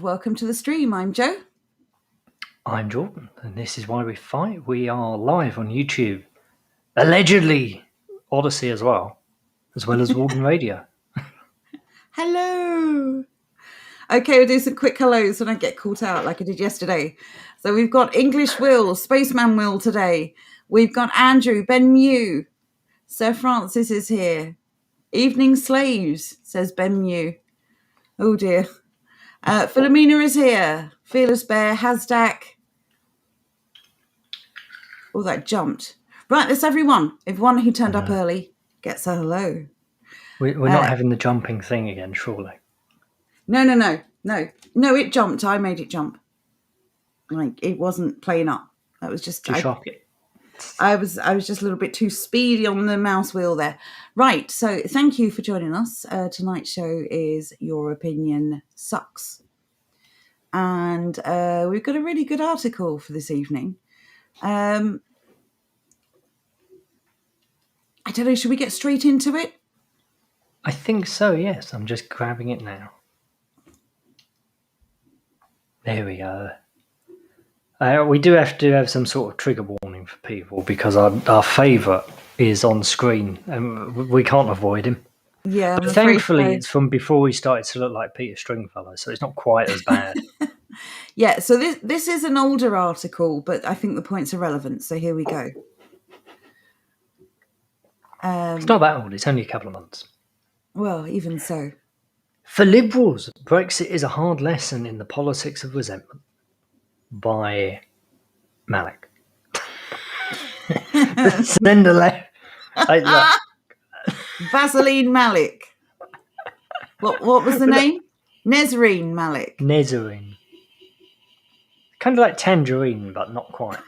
welcome to the stream. I'm Jo. I'm Jordan, and this is Why We Fight. We are live on YouTube, allegedly Odyssey as well as Walden Radio. Hello. Okay, we'll do some quick hellos when I get caught out like I did yesterday. So we've got English Will, Spaceman Will today. We've got Andrew, Ben Mew. Sir Francis is here. Evening Slaves, says Ben Mew. Oh dear. Philomena is here. Fearless Bear, Hasdak. Oh, that jumped. Right, that's everyone. Everyone who turned up early gets a hello. We're not having the jumping thing again, surely. No, it jumped. I made it jump. Like, it wasn't playing up. That was just Too sharp. I was just a little bit too speedy on the mouse wheel there. Right, so thank you for joining us. Tonight's show is Your Opinion Sucks. And we've got a really good article for this evening. I don't know, should we get straight into it? I think so, yes. I'm just grabbing it now. There we go. We do have to have some sort of trigger warning for people because our favourite is on screen and we can't avoid him. Yeah, but thankfully it's from before he started to look like Peter Stringfellow, so it's not quite as bad. Yeah, so this is an older article, but I think the points are relevant, so here we go. It's not that old, it's only a couple of months. Well, even so. For Liberals, Brexit is a hard lesson in the politics of resentment. By Malik. Send a left. Vaseline Malik. What was the name? Nezreen Malik. Nezreen. Kind of like tangerine, but not quite.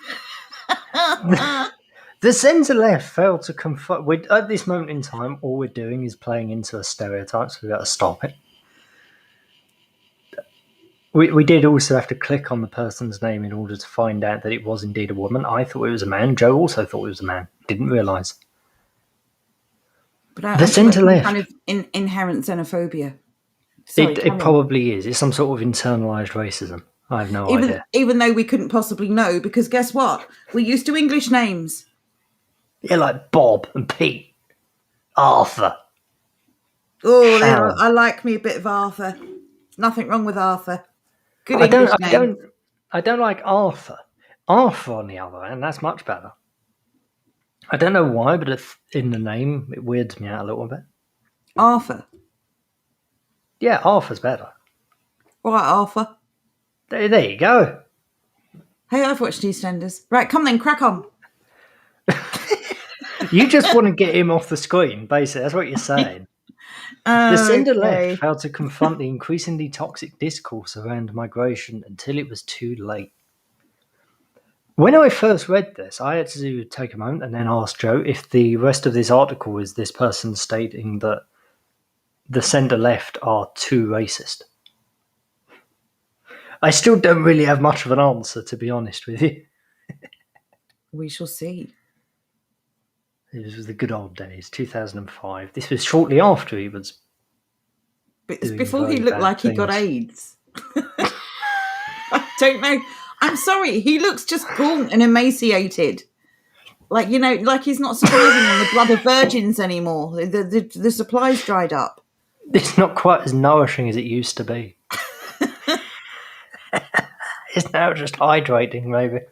The centre-left failed to confront... At this moment in time, all we're doing is playing into a stereotype, so we've got to stop it. We did also have to click on the person's name in order to find out that it was indeed a woman. I thought it was a man. Joe also thought it was a man. Didn't realise. But the centre-left... kind of inherent xenophobia. It probably is. It's some sort of internalised racism. I have no idea. Even though we couldn't possibly know, because guess what? We're used to English names. Yeah, like Bob and Pete. Arthur. Oh, I like me a bit of Arthur. Nothing wrong with Arthur. Good English name. I don't like Arthur. Arthur, on the other hand, that's much better. I don't know why, but in the name, it weirds me out a little bit. Arthur? Yeah, Arthur's better. All right, Arthur. There you go. Hey, I've watched EastEnders. Right, come then, crack on. You just want to get him off the screen, basically. That's what you're saying. The centre-left failed to confront the increasingly toxic discourse around migration until it was too late. When I first read this, I had to take a moment and then ask Joe if the rest of this article is this person stating that the centre-left are too racist. I still don't really have much of an answer, to be honest with you. We shall see. This was the good old days, 2005. This was shortly after he was. But it's before he looked like he got AIDS. I don't know. I'm sorry. He looks just gaunt and emaciated. Like, like he's not surviving on the blood of virgins anymore. The supply's dried up. It's not quite as nourishing as it used to be. It's now just hydrating, maybe.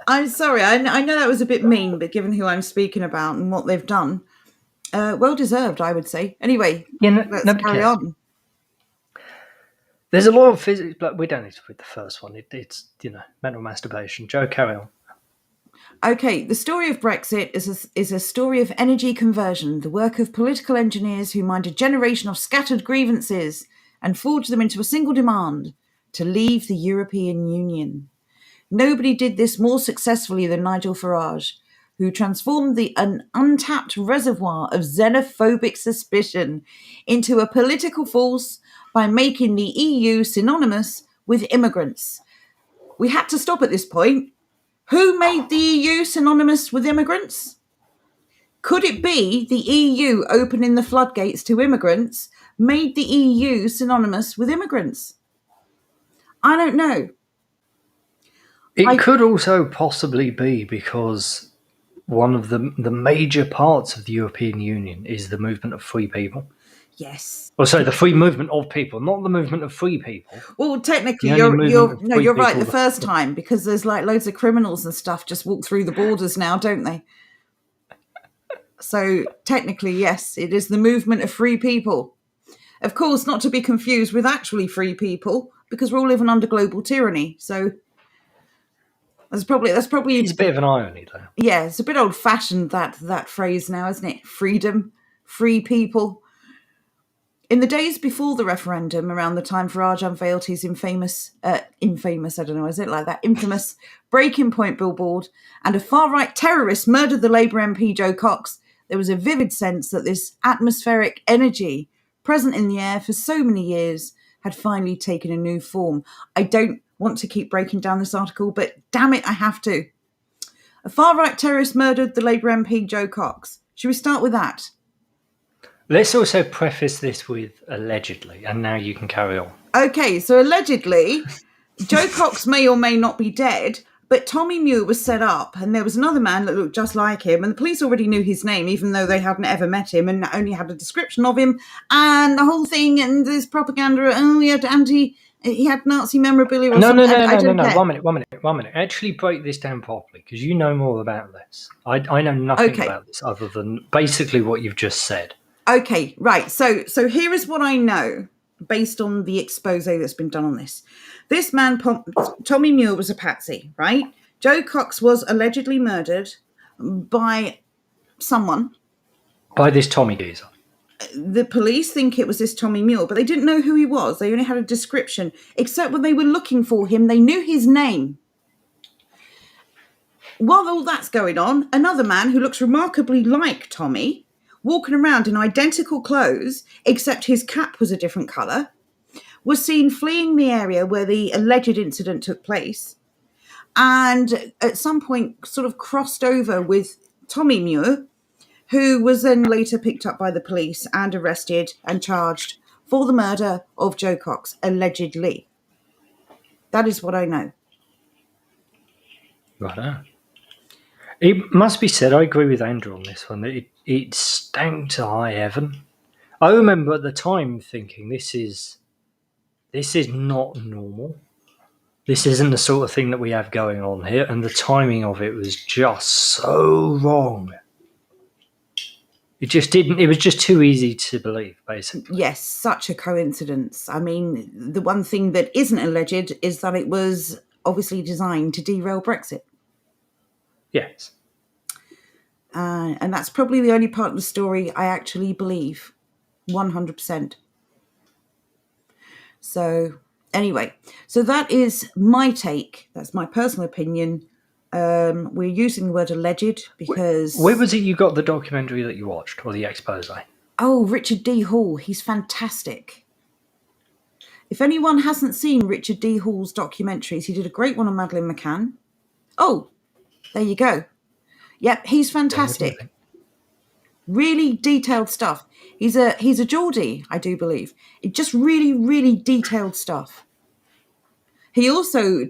I'm sorry. I know that was a bit mean, but given who I'm speaking about and what they've done, well deserved, I would say. Anyway, let's carry on. There's a lot of physics, but we don't need to read the first one. It's mental masturbation. Joe, carry on. Okay, the story of Brexit is a story of energy conversion, the work of political engineers who mined a generation of scattered grievances and forged them into a single demand to leave the European Union. Nobody did this more successfully than Nigel Farage, who transformed an untapped reservoir of xenophobic suspicion into a political force by making the EU synonymous with immigrants. We had to stop at this point. Who made the EU synonymous with immigrants? Could it be the EU opening the floodgates to immigrants made the EU synonymous with immigrants? I don't know. It could also possibly be because one of the major parts of the European Union is the movement of free people. Yes. Or sorry, the free movement of people, not the movement of free people. Well, technically, The only movement of free you're right people the first time, because there's like loads of criminals and stuff just walk through the borders now, don't they? So technically, yes, it is the movement of free people. Of course, not to be confused with actually free people, because we're all living under global tyranny. So that's probably It's a bit of an irony, though. yeah, it's a bit old fashioned that phrase now, isn't it? Freedom, free people. In the days before the referendum, around the time Farage unveiled his infamous, I don't know, is it like that? Infamous breaking point billboard, and a far-right terrorist murdered the Labour MP Joe Cox, there was a vivid sense that this atmospheric energy present in the air for so many years had finally taken a new form. I don't want to keep breaking down this article, but damn it, I have to. A far-right terrorist murdered the Labour MP Joe Cox. Should we start with that? Let's also preface this with allegedly, and now you can carry on. Okay, so allegedly, Joe Cox may or may not be dead, but Tommy Muir was set up, and there was another man that looked just like him, and the police already knew his name, even though they hadn't ever met him and only had a description of him, and the whole thing, and this propaganda, he had Nazi memorabilia or something. No. 1 minute. Actually break this down properly, because you know more about this. I know nothing about this other than basically what you've just said. Okay, right. So here is what I know based on the expose that's been done on this. This man, Tommy Muir, was a patsy, right? Joe Cox was allegedly murdered by someone. By this Tommy geezer. The police think it was this Tommy Muir, but they didn't know who he was. They only had a description. Except when they were looking for him, they knew his name. While all that's going on, another man who looks remarkably like Tommy, walking around in identical clothes, except his cap was a different colour, was seen fleeing the area where the alleged incident took place, and at some point sort of crossed over with Tommy Muir, who was then later picked up by the police and arrested and charged for the murder of Joe Cox, allegedly. That is what I know. Right. It must be said, I agree with Andrew on this one, that it stank to high heaven. I remember at the time thinking, this is not normal. This isn't the sort of thing that we have going on here, and the timing of it was just so wrong. It was just too easy to believe, basically. Yes, such a coincidence. I mean, the one thing that isn't alleged is that it was obviously designed to derail Brexit. Yes. And that's probably the only part of the story I actually believe, 100%. So anyway, so that is my take. That's my personal opinion. We're using the word alleged because... Where was it you got the documentary that you watched, or the expose? Oh, Richard D. Hall. He's fantastic. If anyone hasn't seen Richard D. Hall's documentaries, he did a great one on Madeleine McCann. Oh, there you go. Yep, he's fantastic. Really detailed stuff. He's a Geordie, I do believe. It just really, really detailed stuff. He also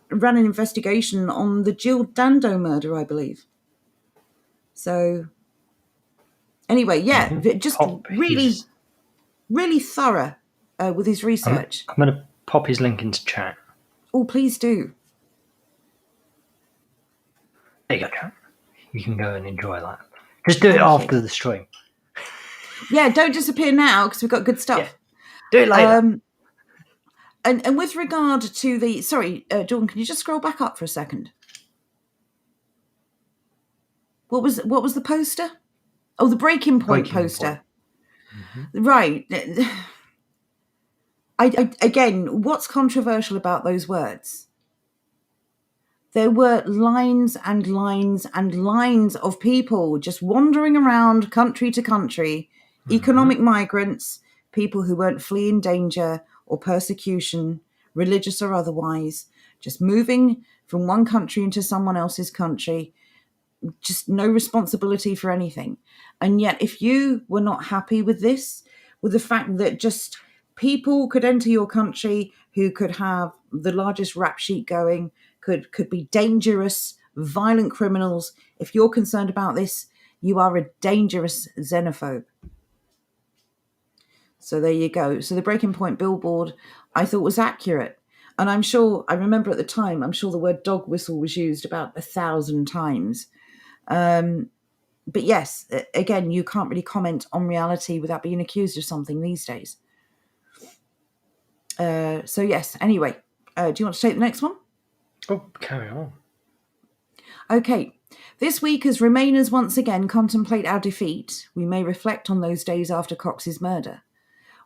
ran an investigation on the Jill Dando murder, I believe. So anyway, yeah, just really, really thorough with his research. I'm going to pop his link into chat. Oh, please do. There you go. You can go and enjoy that. Just do it after the stream. Yeah, don't disappear now because we've got good stuff. Yeah. Do it later. And with regard to the... Sorry, Jordan, can you just scroll back up for a second? What was the poster? Oh, the breaking point poster. Mm-hmm. Right. Again, what's controversial about those words? There were lines and lines and lines of people just wandering around country to country, economic migrants, people who weren't fleeing danger or persecution, religious or otherwise, just moving from one country into someone else's country, just no responsibility for anything. And yet, if you were not happy with this, with the fact that just people could enter your country, who could have the largest rap sheet going, could be dangerous, violent criminals. If you're concerned about this, you are a dangerous xenophobe. So there you go. So the Breaking Point billboard, I thought, was accurate. And I'm sure, I remember at the time, I'm sure the word dog whistle was used about 1,000 times. But yes, again, you can't really comment on reality without being accused of something these days. So yes, anyway, do you want to take the next one? Oh, carry on. Okay. This week, as Remainers once again contemplate our defeat, we may reflect on those days after Cox's murder,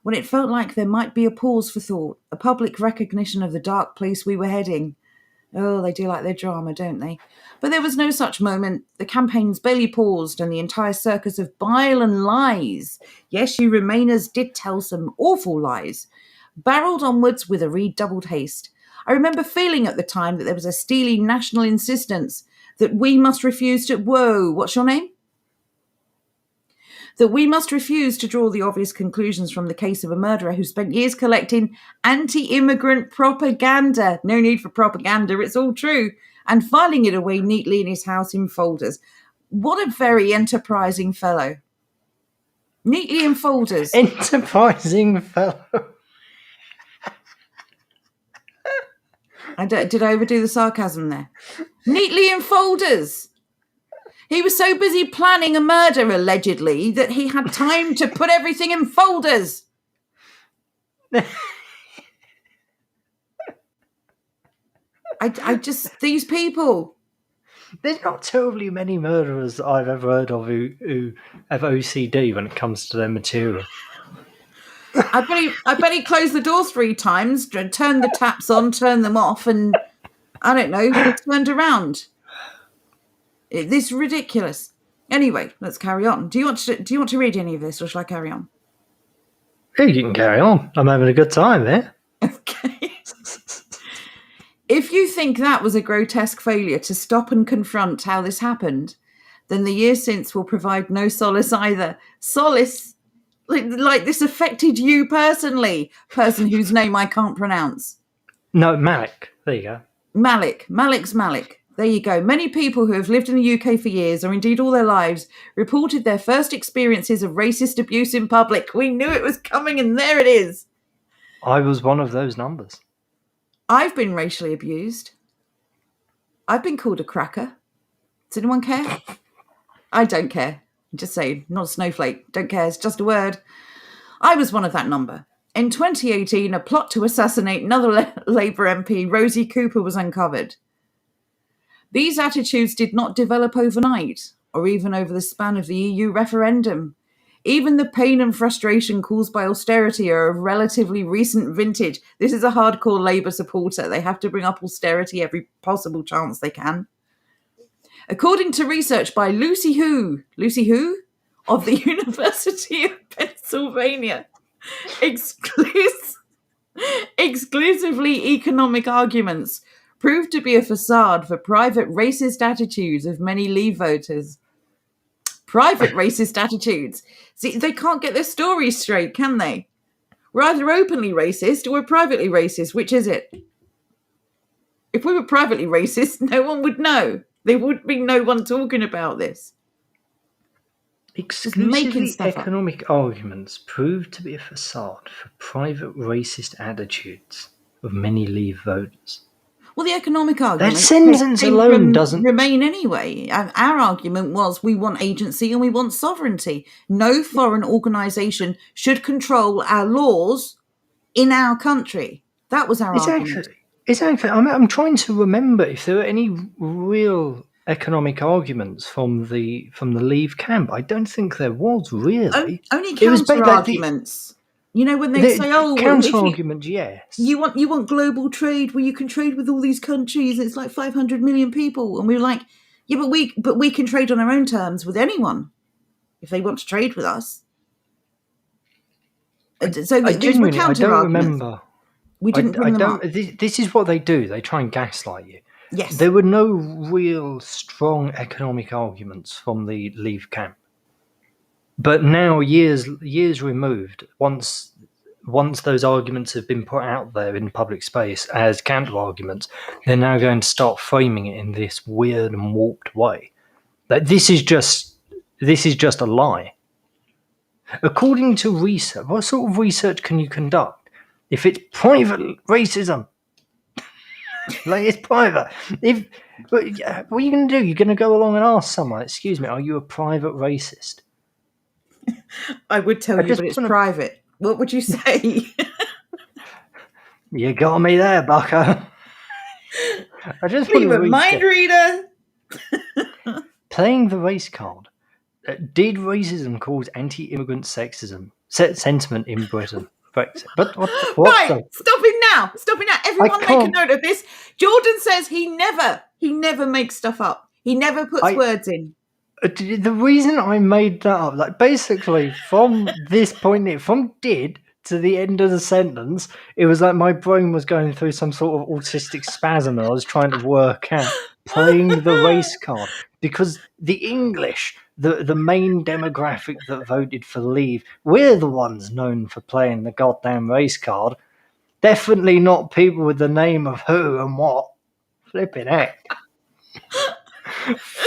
when it felt like there might be a pause for thought, a public recognition of the dark place we were heading. Oh, they do like their drama, don't they? But there was no such moment. The campaigns barely paused, and the entire circus of bile and lies, yes, you Remainers did tell some awful lies, barreled onwards with a redoubled haste. I remember feeling at the time that there was a steely national insistence that we must refuse to... Whoa, what's your name? That we must refuse to draw the obvious conclusions from the case of a murderer who spent years collecting anti-immigrant propaganda. No need for propaganda, it's all true. And filing it away neatly in his house in folders. What a very enterprising fellow. Neatly in folders. Enterprising fellow. Did I overdo the sarcasm there? Neatly in folders. He was so busy planning a murder, allegedly, that he had time to put everything in folders. I just, these people. There's not terribly many murderers that I've ever heard of who have OCD when it comes to their material. I bet he closed the door 3 times, turned the taps on, turned them off, and I don't know, turned around. This is ridiculous. Anyway, let's carry on. Do you want to read any of this, or shall I carry on? Yeah, you can carry on. I'm having a good time there. Okay. If you think that was a grotesque failure to stop and confront how this happened, then the years since will provide no solace either. Solace, like this affected you personally, person whose name I can't pronounce. No, Malik. There you go. Malik's Malik. There you go. Many people who have lived in the UK for years, or indeed all their lives, reported their first experiences of racist abuse in public. We knew it was coming, and there it is. I was one of those numbers. I've been racially abused. I've been called a cracker. Does anyone care? I don't care. I'm just saying, not a snowflake. Don't care. It's just a word. I was one of that number. In 2018, a plot to assassinate another Labour MP, Rosie Cooper, was uncovered. These attitudes did not develop overnight, or even over the span of the EU referendum. Even the pain and frustration caused by austerity are of relatively recent vintage. This is a hardcore Labour supporter. They have to bring up austerity every possible chance they can. According to research by Lucy Who of the University of Pennsylvania, exclusively economic arguments proved to be a facade for private racist attitudes of many Leave voters. Private racist attitudes. See, they can't get their stories straight, can they? We're either openly racist or we're privately racist. Which is it? If we were privately racist, no one would know. There would be no one talking about this. Exclusively economic arguments proved to be a facade for private racist attitudes of many Leave voters. Well, the economic argument... That sentence alone doesn't... remain anyway. Our argument was we want agency and we want sovereignty. No foreign organisation should control our laws in our country. That was our argument. Exactly. I'm trying to remember if there were any real economic arguments from the Leave camp. I don't think there was, really. Only counter-arguments. You know, when they say, "Oh, counter-argument, yes, you want global trade, where you can trade with all these countries. It's like 500 million people," and we're like, "Yeah, but we can trade on our own terms with anyone if they want to trade with us." So these were counter-arguments. I don't remember. We didn't bring them up. This is what they do. They try and gaslight you. Yes, there were no real strong economic arguments from the Leave camp. But now, years removed, once once those arguments have been put out there in public space as counter arguments, they're now going to start framing it in this weird and warped way. That this is just a lie. According to research, what sort of research can you conduct if it's private racism? Like, it's private. What are you going to do? You're going to go along and ask someone, excuse me, are you a private racist? I would tell you, but it's private. What would you say? You got me there, bucko. I just leave a mind reader. Playing the race card. Did racism cause anti-immigrant sentiment in Britain? Brexit. But what right, stop it now. Everyone make a note of this. Jordan says he never makes stuff up. He never puts words in. The reason I made that up, like, basically from this point, from did to the end of the sentence, it was like my brain was going through some sort of autistic spasm and I was trying to work out playing the race card. Because the English, the main demographic that voted for Leave, we're the ones known for playing the goddamn race card. Definitely not people with the name of who and what. Flipping heck.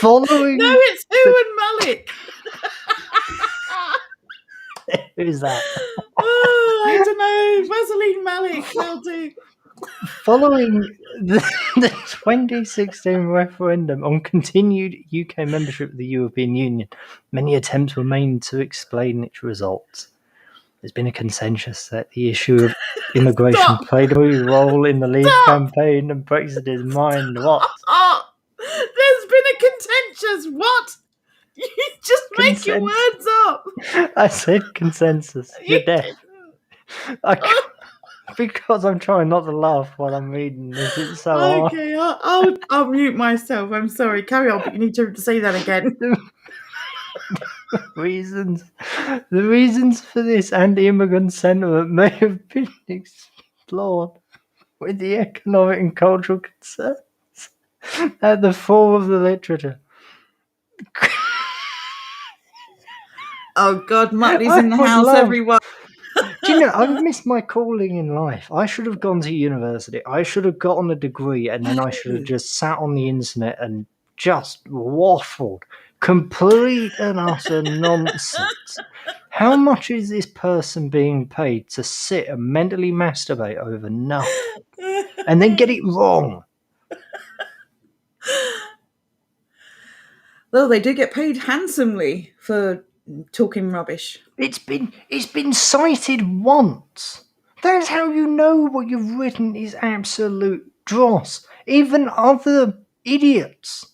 Following... No, it's Who and Malik. Who's that? Oh, I don't know. Vaseline Malik will do. Following the 2016 referendum on continued UK membership of the European Union, many attempts were made to explain its results. There's been a consensus that the issue of immigration played a role in the Leave campaign and Brexit is mine. What? There's been a contentious what? You just make your words up. I said consensus. You're deaf. Because I'm trying not to laugh while I'm reading this. It's so hard. Okay, I'll mute myself. I'm sorry. Carry on, but you need to say that again. The reasons for this anti-immigrant sentiment may have been explored with the economic and cultural concerns at the fore of the literature. Oh God, Muttley's in the house, everyone. Do you know, I've missed my calling in life. I should have gone to university. I should have gotten a degree, and then I should have just sat on the internet and just waffled. Complete and utter nonsense. How much is this person being paid to sit and mentally masturbate over nothing and then get it wrong? Well, they do get paid handsomely for talking rubbish. It's been cited once. That's how you know what you've written is absolute dross. Even other idiots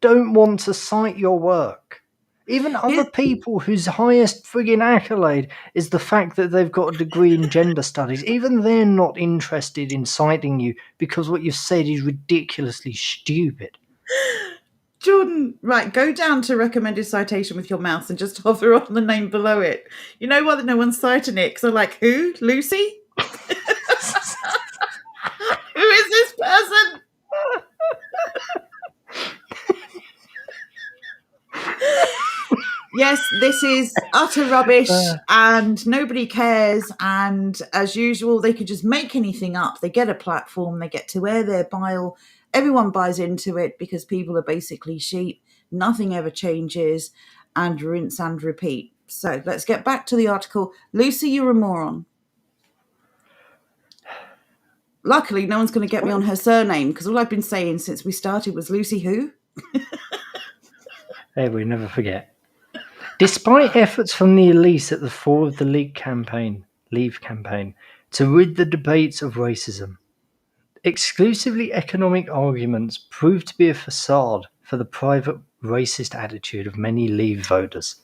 don't want to cite your work. Even other people whose highest friggin' accolade is the fact that they've got a degree in gender studies, even they're not interested in citing you because what you've said is ridiculously stupid. Jordan, right, go down to recommended citation with your mouse and just hover on the name below it. You know why no one's citing it? Because they're like, who? Lucy? Who is this person? Yes, this is utter rubbish and nobody cares. And as usual, they could just make anything up. They get a platform, they get to air their bile. Everyone buys into it because people are basically sheep. Nothing ever changes, and rinse and repeat. So let's get back to the article. Lucy, you're a moron. Luckily, no one's going to get me on her surname because all I've been saying since we started was Lucy who? Hey, we never forget. Despite efforts from the elites at the fore of the Leave campaign to rid the debates of racism, exclusively economic arguments proved to be a facade for the private racist attitude of many Leave voters.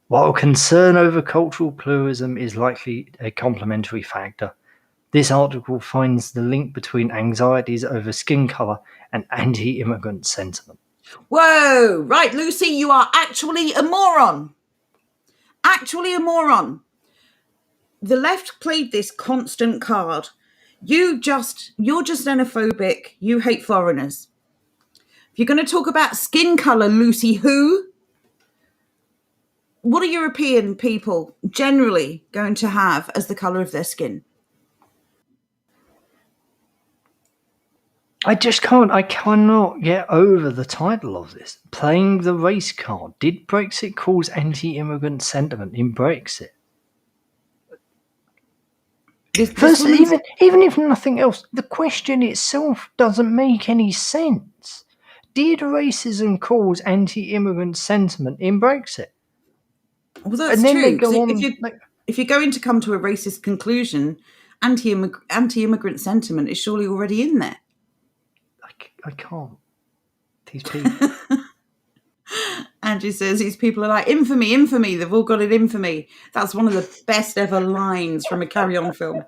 While concern over cultural pluralism is likely a complementary factor, this article finds the link between anxieties over skin colour and anti-immigrant sentiment. Whoa! Right, Lucy, you are actually a moron. Actually a moron. The left played this constant card. You're just xenophobic. You hate foreigners. If you're going to talk about skin colour, Lucy who? what are European people generally going to have as the colour of their skin? I cannot get over the title of this. Playing the race card. Did Brexit cause anti-immigrant sentiment in Brexit? First, even if nothing else, the question itself doesn't make any sense. Did racism cause anti-immigrant sentiment in Brexit? Well, that's true. If you're going to come to a racist conclusion, anti-immigrant sentiment is surely already in there. I can't. These people. Andrew says these people are like, infamy, infamy. They've all got it, infamy. That's one of the best ever lines from a Carry On film.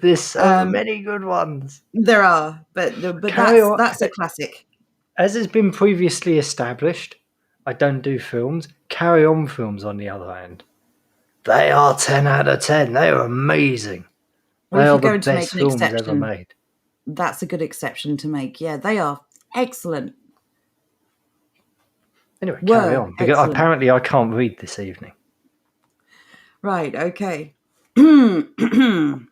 There's so many good ones. There are, but that's a classic. As has been previously established, I don't do films. Carry On films, on the other hand, they are 10 out of 10. They are amazing. They are the best films ever made. That's a good exception to make. Yeah, they are excellent. Anyway, carry on. Because apparently I can't read this evening. Right, okay. The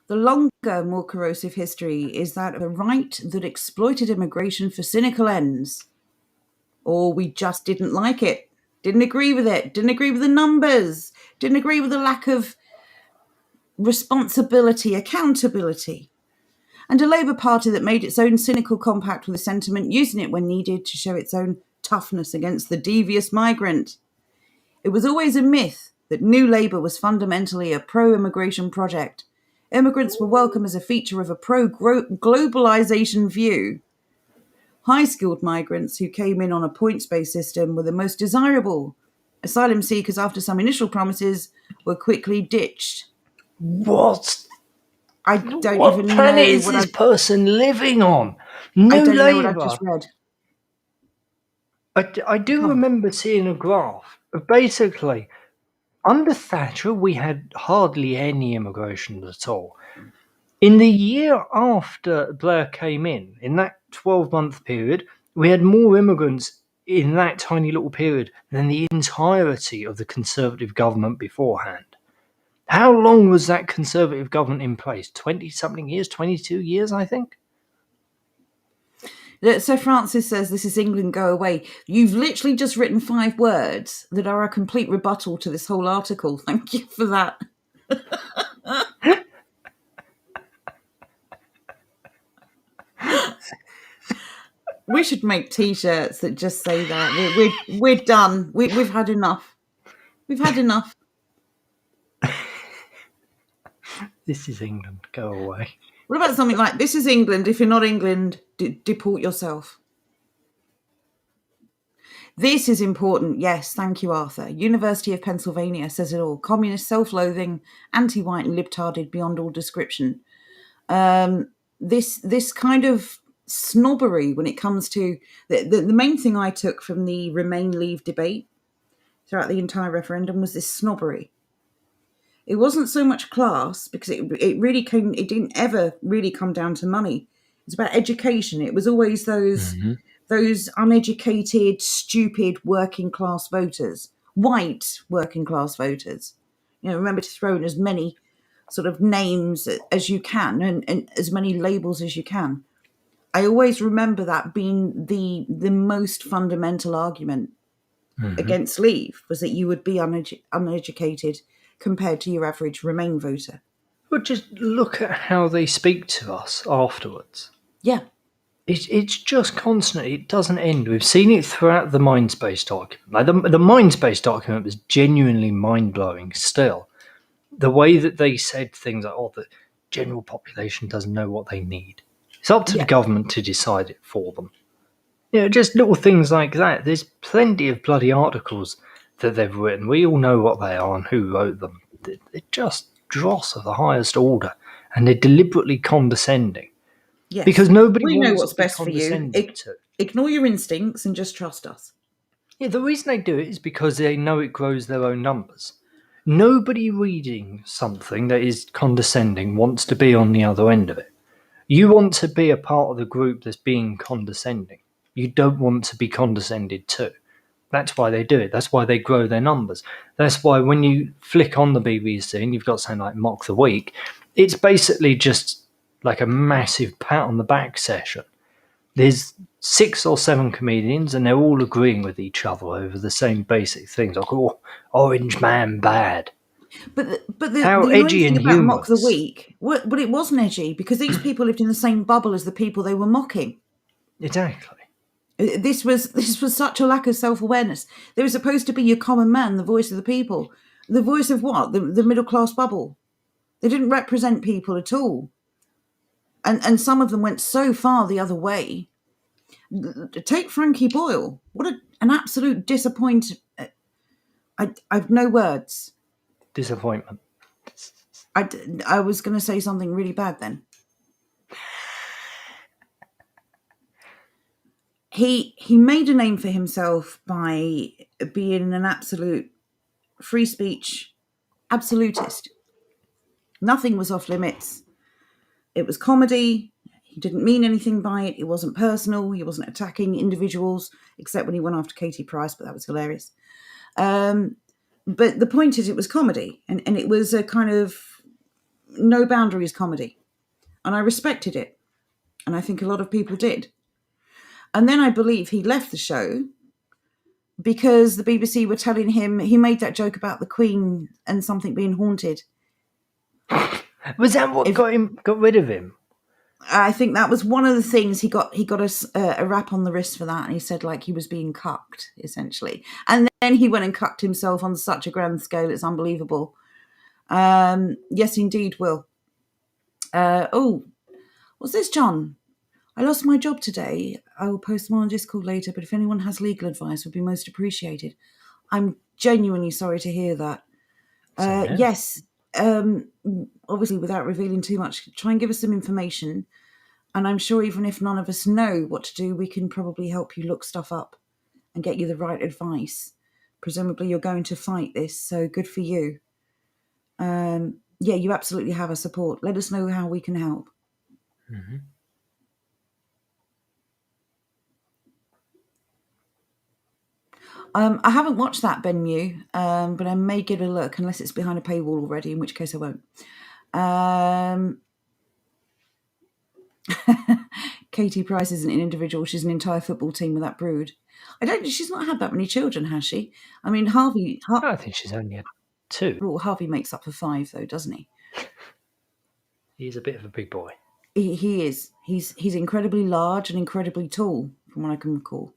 longer, more corrosive history is that of a right that exploited immigration for cynical ends. Or we just didn't like it, didn't agree with it, didn't agree with the numbers, didn't agree with the lack of responsibility, accountability. And a Labour Party that made its own cynical compact with a sentiment, using it when needed to show its own toughness against the devious migrant. It was always a myth that New Labour was fundamentally a pro-immigration project. Immigrants were welcome as a feature of a pro-globalisation view. High-skilled migrants who came in on a points-based system were the most desirable. Asylum seekers, after some initial promises, were quickly ditched. What? I don't even know. What planet is this person living on? New I don't Labour. know what I've just read. I do remember seeing a graph of basically, under Thatcher, we had hardly any immigration at all. In the year after Blair came in that 12-month period, we had more immigrants in that tiny little period than the entirety of the Conservative government beforehand. How long was that Conservative government in place? 20-something years? 22 years, I think? So Francis says, this is England, go away. You've literally just written 5 words that are a complete rebuttal to this whole article. Thank you for that. We should make T-shirts that just say that. We're done. We've had enough. We've had enough. This is England, go away. What about something like, this is England, if you're not England, deport yourself. This is important. Yes, thank you, Arthur. University of Pennsylvania says it all. Communist self-loathing, anti-white and libtarded beyond all description. This kind of snobbery when it comes to... The main thing I took from the Remain Leave debate throughout the entire referendum was this snobbery. It wasn't so much class, because it didn't ever really come down to money. It's about education. It was always those uneducated, stupid working class voters, white working class voters. Remember to throw in as many sort of names as you can and as many labels as you can. I always remember that being the most fundamental argument against leave, was that you would be uneducated compared to your average Remain voter. Well, just look at how they speak to us afterwards. Yeah. It's just constant. It doesn't end. We've seen it throughout the Mindspace document. Like the Mindspace document was genuinely mind-blowing still. The way that they said things like, the general population doesn't know what they need. It's up to the government to decide it for them. Just little things like that. There's plenty of bloody articles that they've written. We all know what they are and who wrote them. They're just dross of the highest order, and they're deliberately condescending. Yes. Because nobody we wants know what's to be best for you. Ignore your instincts and just trust us. Yeah, the reason they do it is because they know it grows their own numbers. Nobody reading something that is condescending wants to be on the other end of it. You want to be a part of the group that's being condescending. You don't want to be condescended to. That's why they do it. That's why they grow their numbers. That's why when you flick on the BBC and you've got something like Mock the Week, it's basically just like a massive pat on the back session. There's 6 or 7 comedians and they're all agreeing with each other over the same basic things. Like, oh, Orange Man bad. But the How annoying edgy thing and about Mock the humorous. Week, but it wasn't edgy because these people lived in the same bubble as the people they were mocking. Exactly. This was such a lack of self-awareness. They were supposed to be your common man, the voice of the people. The voice of what? The middle-class bubble. They didn't represent people at all. And some of them went so far the other way. Take Frankie Boyle. What an absolute disappointment. I've no words. Disappointment. I was going to say something really bad then. He made a name for himself by being an absolute free speech absolutist. Nothing was off limits. It was comedy. He didn't mean anything by it. It wasn't personal. He wasn't attacking individuals, except when he went after Katie Price, but that was hilarious. But the point is, it was comedy, and it was a kind of no boundaries comedy. And I respected it. And I think a lot of people did. And then I believe he left the show because the BBC were telling him he made that joke about the Queen and something being haunted. Was that what got rid of him? I think that was one of the things he got a rap on the wrist for that, and he said like he was being cucked essentially. And then he went and cucked himself on such a grand scale, it's unbelievable. Yes, indeed, Will. What's this, John? I lost my job today. I will post them on Discord later, but if anyone has legal advice, would be most appreciated. I'm genuinely sorry to hear that. Yes, obviously, without revealing too much, try and give us some information. And I'm sure even if none of us know what to do, we can probably help you look stuff up and get you the right advice. Presumably, you're going to fight this, so good for you. Yeah, you absolutely have our support. Let us know how we can help. Mm-hmm. I haven't watched that, Ben Mew, but I may give it a look unless it's behind a paywall already, in which case I won't. Katie Price isn't an individual; she's an entire football team with that brood. She's not had that many children, has she? I mean, Harvey. I think she's only had 2. Well, Harvey makes up for 5, though, doesn't he? He's a bit of a big boy. He is. He's incredibly large and incredibly tall, from what I can recall.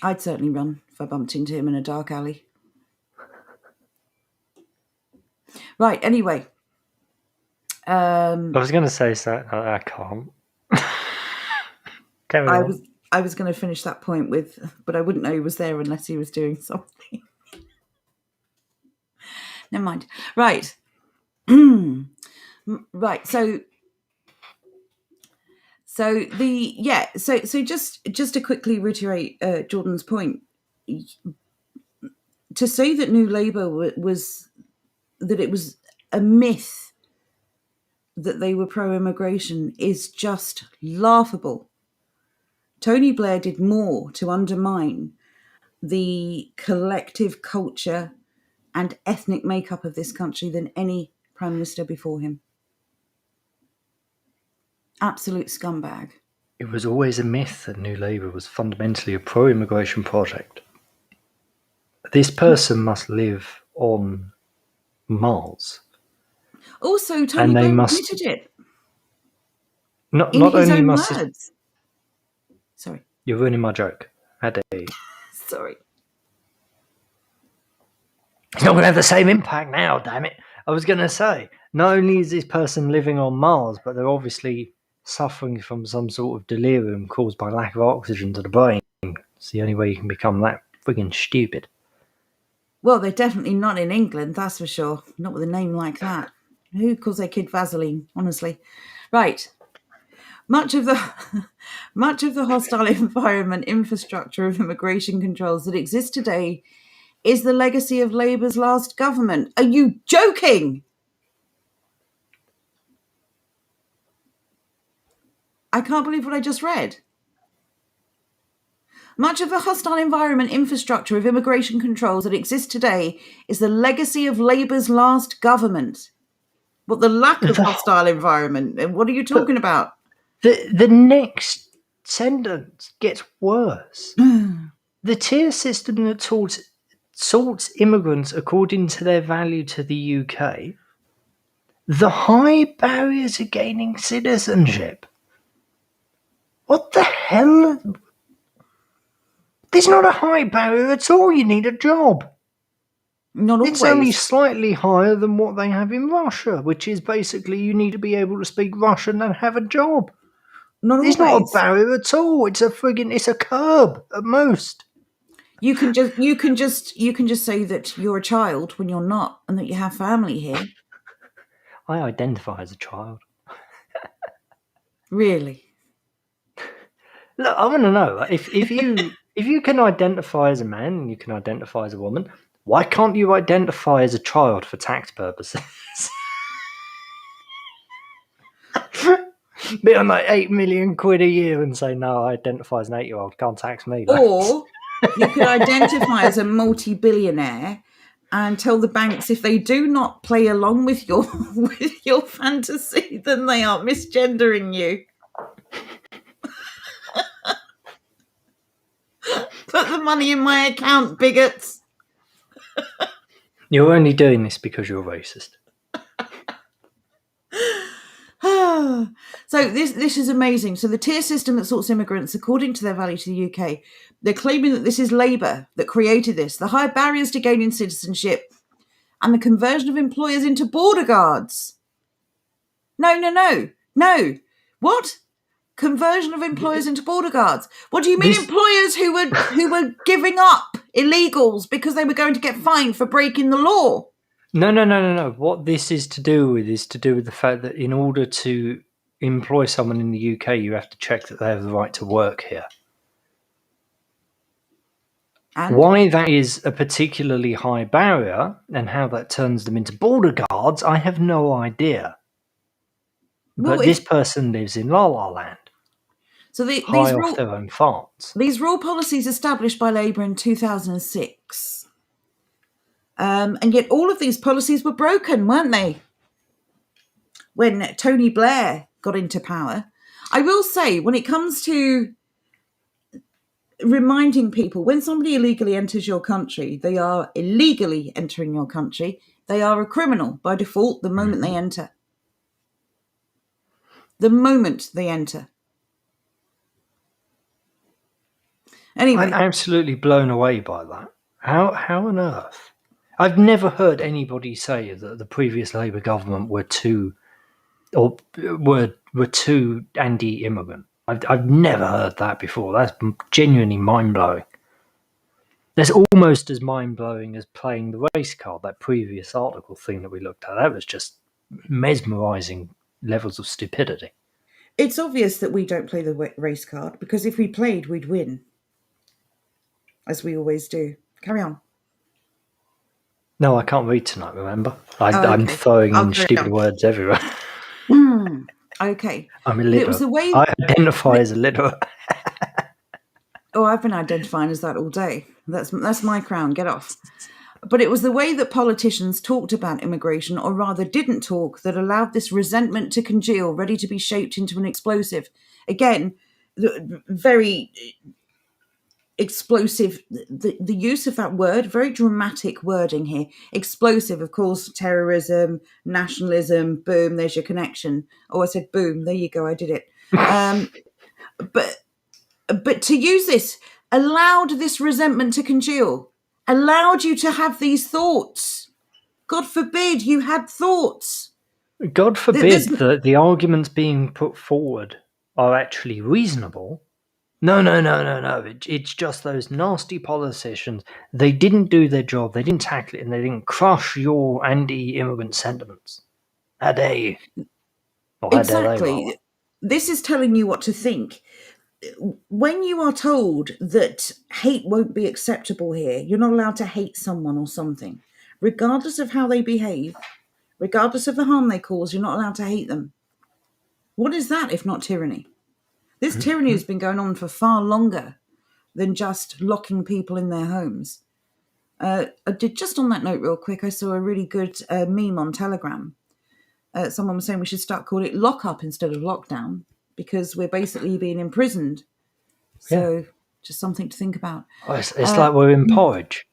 I'd certainly run if I bumped into him in a dark alley. Right, anyway. I was going to say that. I can't. I was going to finish that point with, but I wouldn't know he was there unless he was doing something. Never mind. Right. Right. So just to quickly reiterate Jordan's point, to say that New Labour was a myth that they were pro-immigration is just laughable. Tony Blair did more to undermine the collective culture and ethnic makeup of this country than any prime minister before him. Absolute scumbag. It was always a myth that New Labour was fundamentally a pro-immigration project. This person must live on Mars. Also, Tony Blair admitted it. Not only must words. Sorry. You're ruining my joke. How dare you? Sorry. It's not going to have the same impact now, damn it. I was going to say, not only is this person living on Mars, but they're obviously suffering from some sort of delirium caused by lack of oxygen to the brain. It's the only way you can become that friggin' stupid. Well, they're definitely not in England, that's for sure. Not with a name like that. Who calls their kid Vaseline, honestly? Right. Much of the hostile environment infrastructure of immigration controls that exist today is the legacy of Labour's last government. Are you joking? I can't believe what I just read. Much of the hostile environment infrastructure of immigration controls that exist today is the legacy of Labour's last government. But the lack of hostile environment, what are you talking about? The next sentence gets worse. The tier system that sorts immigrants according to their value to the UK, the high barrier to gaining citizenship. What the hell? There's not a high barrier at all. You need a job. Not always. It's only slightly higher than what they have in Russia, which is basically you need to be able to speak Russian and have a job. There's not a barrier at all. It's a curb at most. You can just say that you're a child when you're not, and that you have family here. I identify as a child. Really? Look, I want to know if you can identify as a man and you can identify as a woman, why can't you identify as a child for tax purposes? Be on like 8 million quid a year and say, no, I identify as an 8-year-old, can't tax me. Or you could identify as a multi-billionaire and tell the banks if they do not play along with your fantasy, then they are misgendering you. Put the money in my account, bigots. You're only doing this because you're racist. So this is amazing. So the tier system that sorts immigrants according to their value to the UK, they're claiming that this is Labour that created this. The high barriers to gaining citizenship and the conversion of employers into border guards. No. What? Conversion of employers into border guards. What do you mean employers who were giving up illegals because they were going to get fined for breaking the law? No. What this is to do with the fact that in order to employ someone in the UK, you have to check that they have the right to work here. And why that is a particularly high barrier and how that turns them into border guards, I have no idea. But this person lives in La La Land. So high off their own farts. These rule policies established by Labour in 2006. And yet all of these policies were broken, weren't they? When Tony Blair got into power. I will say, when it comes to reminding people, when somebody illegally enters your country, they are illegally entering your country. They are a criminal by default the moment they enter. The moment they enter. Anyway. I'm absolutely blown away by that. How on earth? I've never heard anybody say that the previous Labour government were too anti-immigrant. I've never heard that before. That's genuinely mind-blowing. That's almost as mind-blowing as playing the race card, that previous article thing that we looked at. That was just mesmerising levels of stupidity. It's obvious that we don't play the race card, because if we played, we'd win. As we always do. Carry on. No, I can't read tonight, remember? I'm throwing in stupid words everywhere. Okay. I'm illiterate. It was the way I identify as illiterate. Oh, I've been identifying as that all day. That's my crown. Get off. But it was the way that politicians talked about immigration, or rather didn't talk, that allowed this resentment to congeal, ready to be shaped into an explosive. Again, very explosive, the use of that word, very dramatic wording here. Explosive, of course, terrorism, nationalism, boom, there's your connection. Oh, I said boom, there you go, I did it. But to use this, allowed this resentment to congeal, allowed you to have these thoughts. God forbid you had thoughts. God forbid that the arguments being put forward are actually reasonable. No. It's just those nasty politicians. They didn't do their job. They didn't tackle it, and they didn't crush your anti-immigrant sentiments. How dare you? Exactly. This is telling you what to think. When you are told that hate won't be acceptable here, you're not allowed to hate someone or something. Regardless of how they behave, regardless of the harm they cause, you're not allowed to hate them. What is that if not tyranny? This tyranny has been going on for far longer than just locking people in their homes. I did, just on that note real quick, I saw a really good meme on Telegram. Someone was saying we should start calling it lock-up instead of lockdown, because we're basically being imprisoned. So just something to think about. Oh, it's like we're in porridge.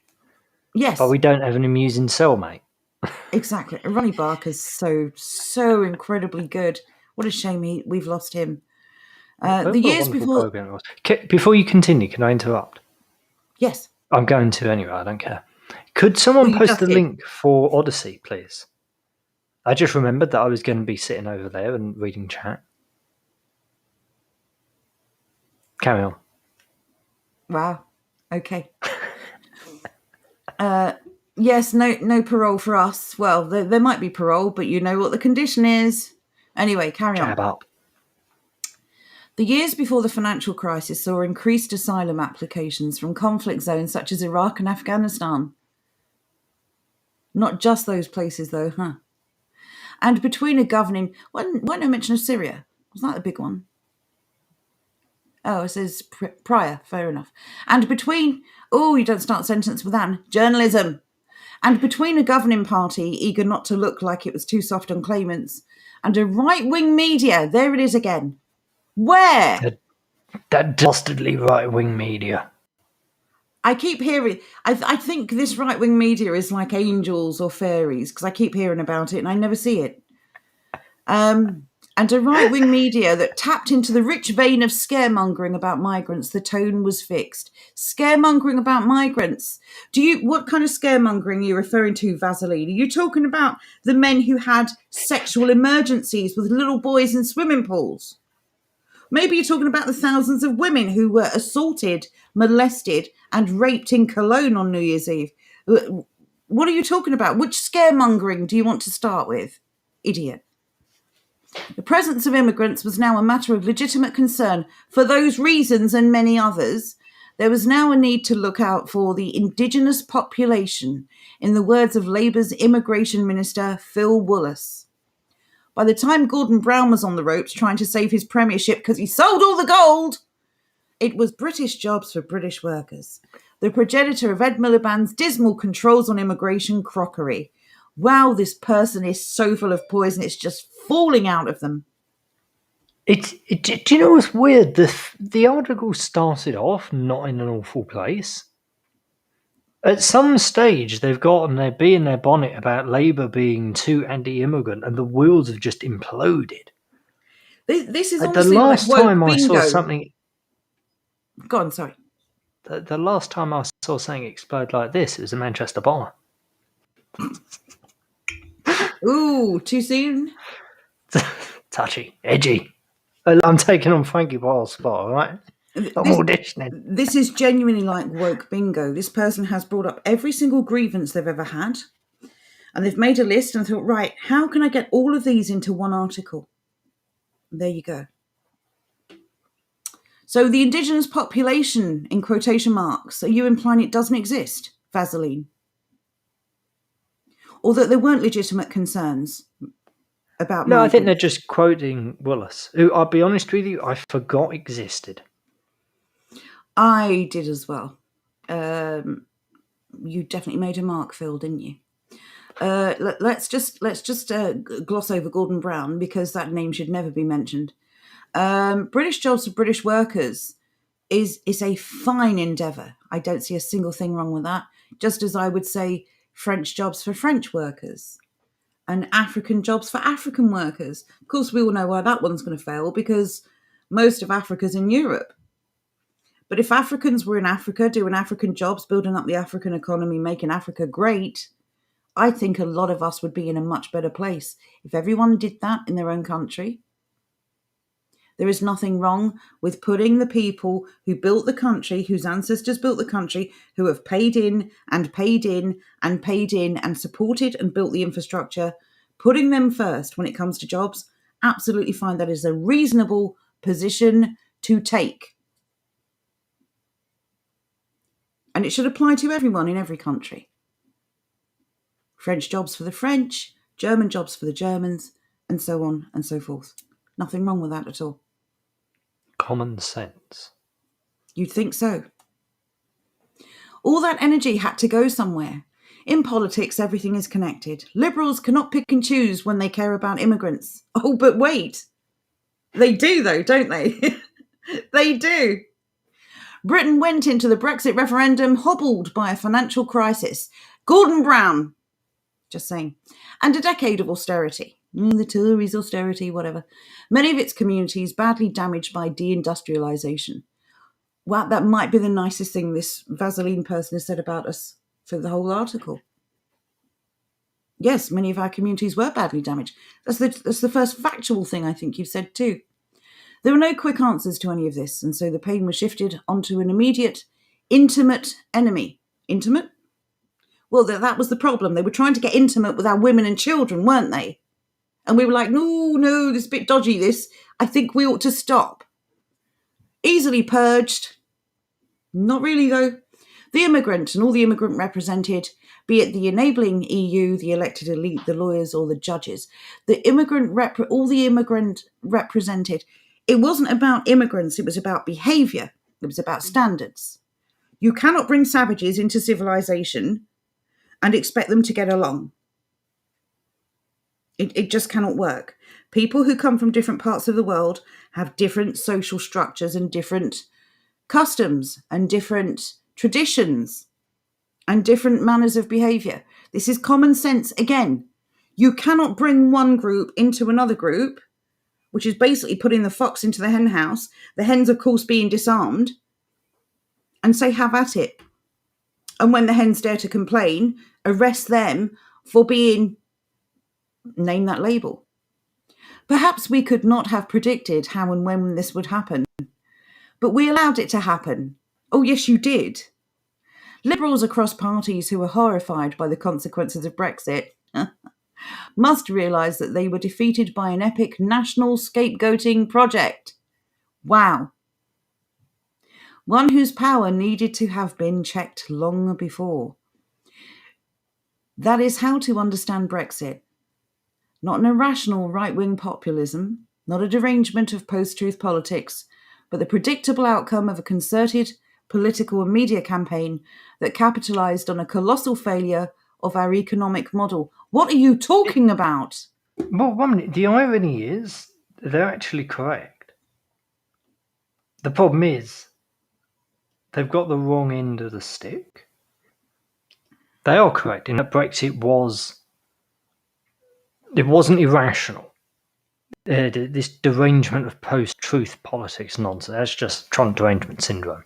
Yes. But we don't have an amusing cellmate. Exactly. Ronnie Barker's so incredibly good. What a shame we've lost him. The years before... Before you continue, can I interrupt? Yes. I'm going to anyway, I don't care. Could someone post the link for Odyssey, please? I just remembered that I was going to be sitting over there and reading chat. Carry on. Wow. Okay. Yes, no parole for us. Well, there might be parole, but you know what the condition is. Anyway, carry on. Jab up. The years before the financial crisis saw increased asylum applications from conflict zones such as Iraq and Afghanistan. Not just those places, though, huh? And between a governing... Weren't no mention of Syria? Was that the big one? Oh, it says prior. Fair enough. And between... Oh, you don't start a sentence with that. Journalism. And between a governing party eager not to look like it was too soft on claimants and a right-wing media, there it is again. Where? That dastardly right-wing media. I keep hearing... I think this right-wing media is like angels or fairies, because I keep hearing about it and I never see it. And a right-wing media that tapped into the rich vein of scaremongering about migrants. The tone was fixed. Scaremongering about migrants. What kind of scaremongering are you referring to, Vaseline? Are you talking about the men who had sexual emergencies with little boys in swimming pools? Maybe you're talking about the thousands of women who were assaulted, molested, and raped in Cologne on New Year's Eve. What are you talking about? Which scaremongering do you want to start with? Idiot. The presence of immigrants was now a matter of legitimate concern. For those reasons and many others, there was now a need to look out for the indigenous population, in the words of Labour's Immigration Minister, Phil Wallace. By the time Gordon Brown was on the ropes trying to save his premiership because he sold all the gold, it was British jobs for British workers, the progenitor of Ed Miliband's dismal controls on immigration crockery. Wow, this person is so full of poison, it's just falling out of them. Do you know what's weird? The article started off not in an awful place. At some stage, they've gotten their bee in their bonnet about Labour being too anti-immigrant, and the wheels have just imploded. This is the last like time bingo. I saw something. Go on, sorry. The last time I saw something explode like this, it was a Manchester bomber. Ooh, too soon? Touchy, edgy. I'm taking on Frankie Boyle's spot, all right? I'm auditioning. This is genuinely like woke bingo. This person has brought up every single grievance they've ever had, and they've made a list and thought, right, how can I get all of these into one article? And there you go. So the indigenous population, in quotation marks, are you implying it doesn't exist, Vaseline? Or that there weren't legitimate concerns about No, migrants? I think they're just quoting Wallace, who, I'll be honest with you, I forgot existed. I did as well. You definitely made a mark, Phil, didn't you? Let's just gloss over Gordon Brown, because that name should never be mentioned. British jobs for British workers is a fine endeavour. I don't see a single thing wrong with that. Just as I would say French jobs for French workers and African jobs for African workers. Of course, we all know why that one's going to fail, because most of Africa's in Europe. But if Africans were in Africa doing African jobs, building up the African economy, making Africa great, I think a lot of us would be in a much better place if everyone did that in their own country. There is nothing wrong with putting the people who built the country, whose ancestors built the country, who have paid in and paid in and paid in and supported and built the infrastructure, putting them first when it comes to jobs. Absolutely fine. That is a reasonable position to take. And it should apply to everyone in every country. French jobs for the French, German jobs for the Germans, and so on and so forth. Nothing wrong with that at all. Common sense. You'd think so. All that energy had to go somewhere. In politics, everything is connected. Liberals cannot pick and choose when they care about immigrants. Oh, but wait. They do, though, don't they? They do. Britain went into the Brexit referendum hobbled by a financial crisis. Gordon Brown, just saying, and a decade of austerity. The Tories' austerity, whatever. Many of its communities badly damaged by deindustrialisation. Well, that might be the nicest thing this Vaseline person has said about us for the whole article. Yes, many of our communities were badly damaged. That's the first factual thing I think you've said too. There were no quick answers to any of this, and so the pain was shifted onto an immediate, intimate enemy. Intimate? Well, that was the problem. They were trying to get intimate with our women and children, weren't they? And we were like, no, this is a bit dodgy, this. I think we ought to stop. Easily purged. Not really, though. The immigrant and all the immigrant represented, be it the enabling EU, the elected elite, the lawyers, or the judges, all the immigrant represented, it wasn't about immigrants, it was about behaviour, it was about standards. You cannot bring savages into civilization and expect them to get along. It just cannot work. People who come from different parts of the world have different social structures and different customs and different traditions and different manners of behaviour. This is common sense again. You cannot bring one group into another group, which is basically putting the fox into the hen house, the hens of course being disarmed, and say have at it. And when the hens dare to complain, arrest them for being, name that label. Perhaps we could not have predicted how and when this would happen, but we allowed it to happen. Oh yes, you did. Liberals across parties who were horrified by the consequences of Brexit must realise that they were defeated by an epic national scapegoating project. Wow. One whose power needed to have been checked long before. That is how to understand Brexit. Not an irrational right-wing populism, not a derangement of post-truth politics, but the predictable outcome of a concerted political and media campaign that capitalised on a colossal failure of our economic model. What are you talking about? Well, one minute. The irony is they're actually correct. The problem is they've got the wrong end of the stick. They are correct in that Brexit wasn't irrational. This derangement of post-truth politics nonsense, that's just Trump derangement syndrome.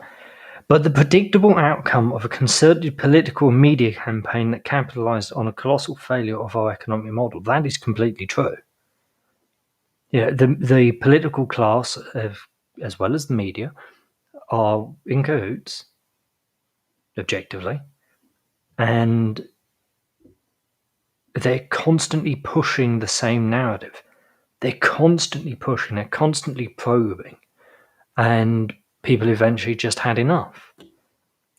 But the predictable outcome of a concerted political and media campaign that capitalised on a colossal failure of our economic model, that is completely true. Yeah, the political class, as well as the media, are in cahoots, objectively, and they're constantly pushing the same narrative. They're constantly pushing, they're constantly probing, and people eventually just had enough.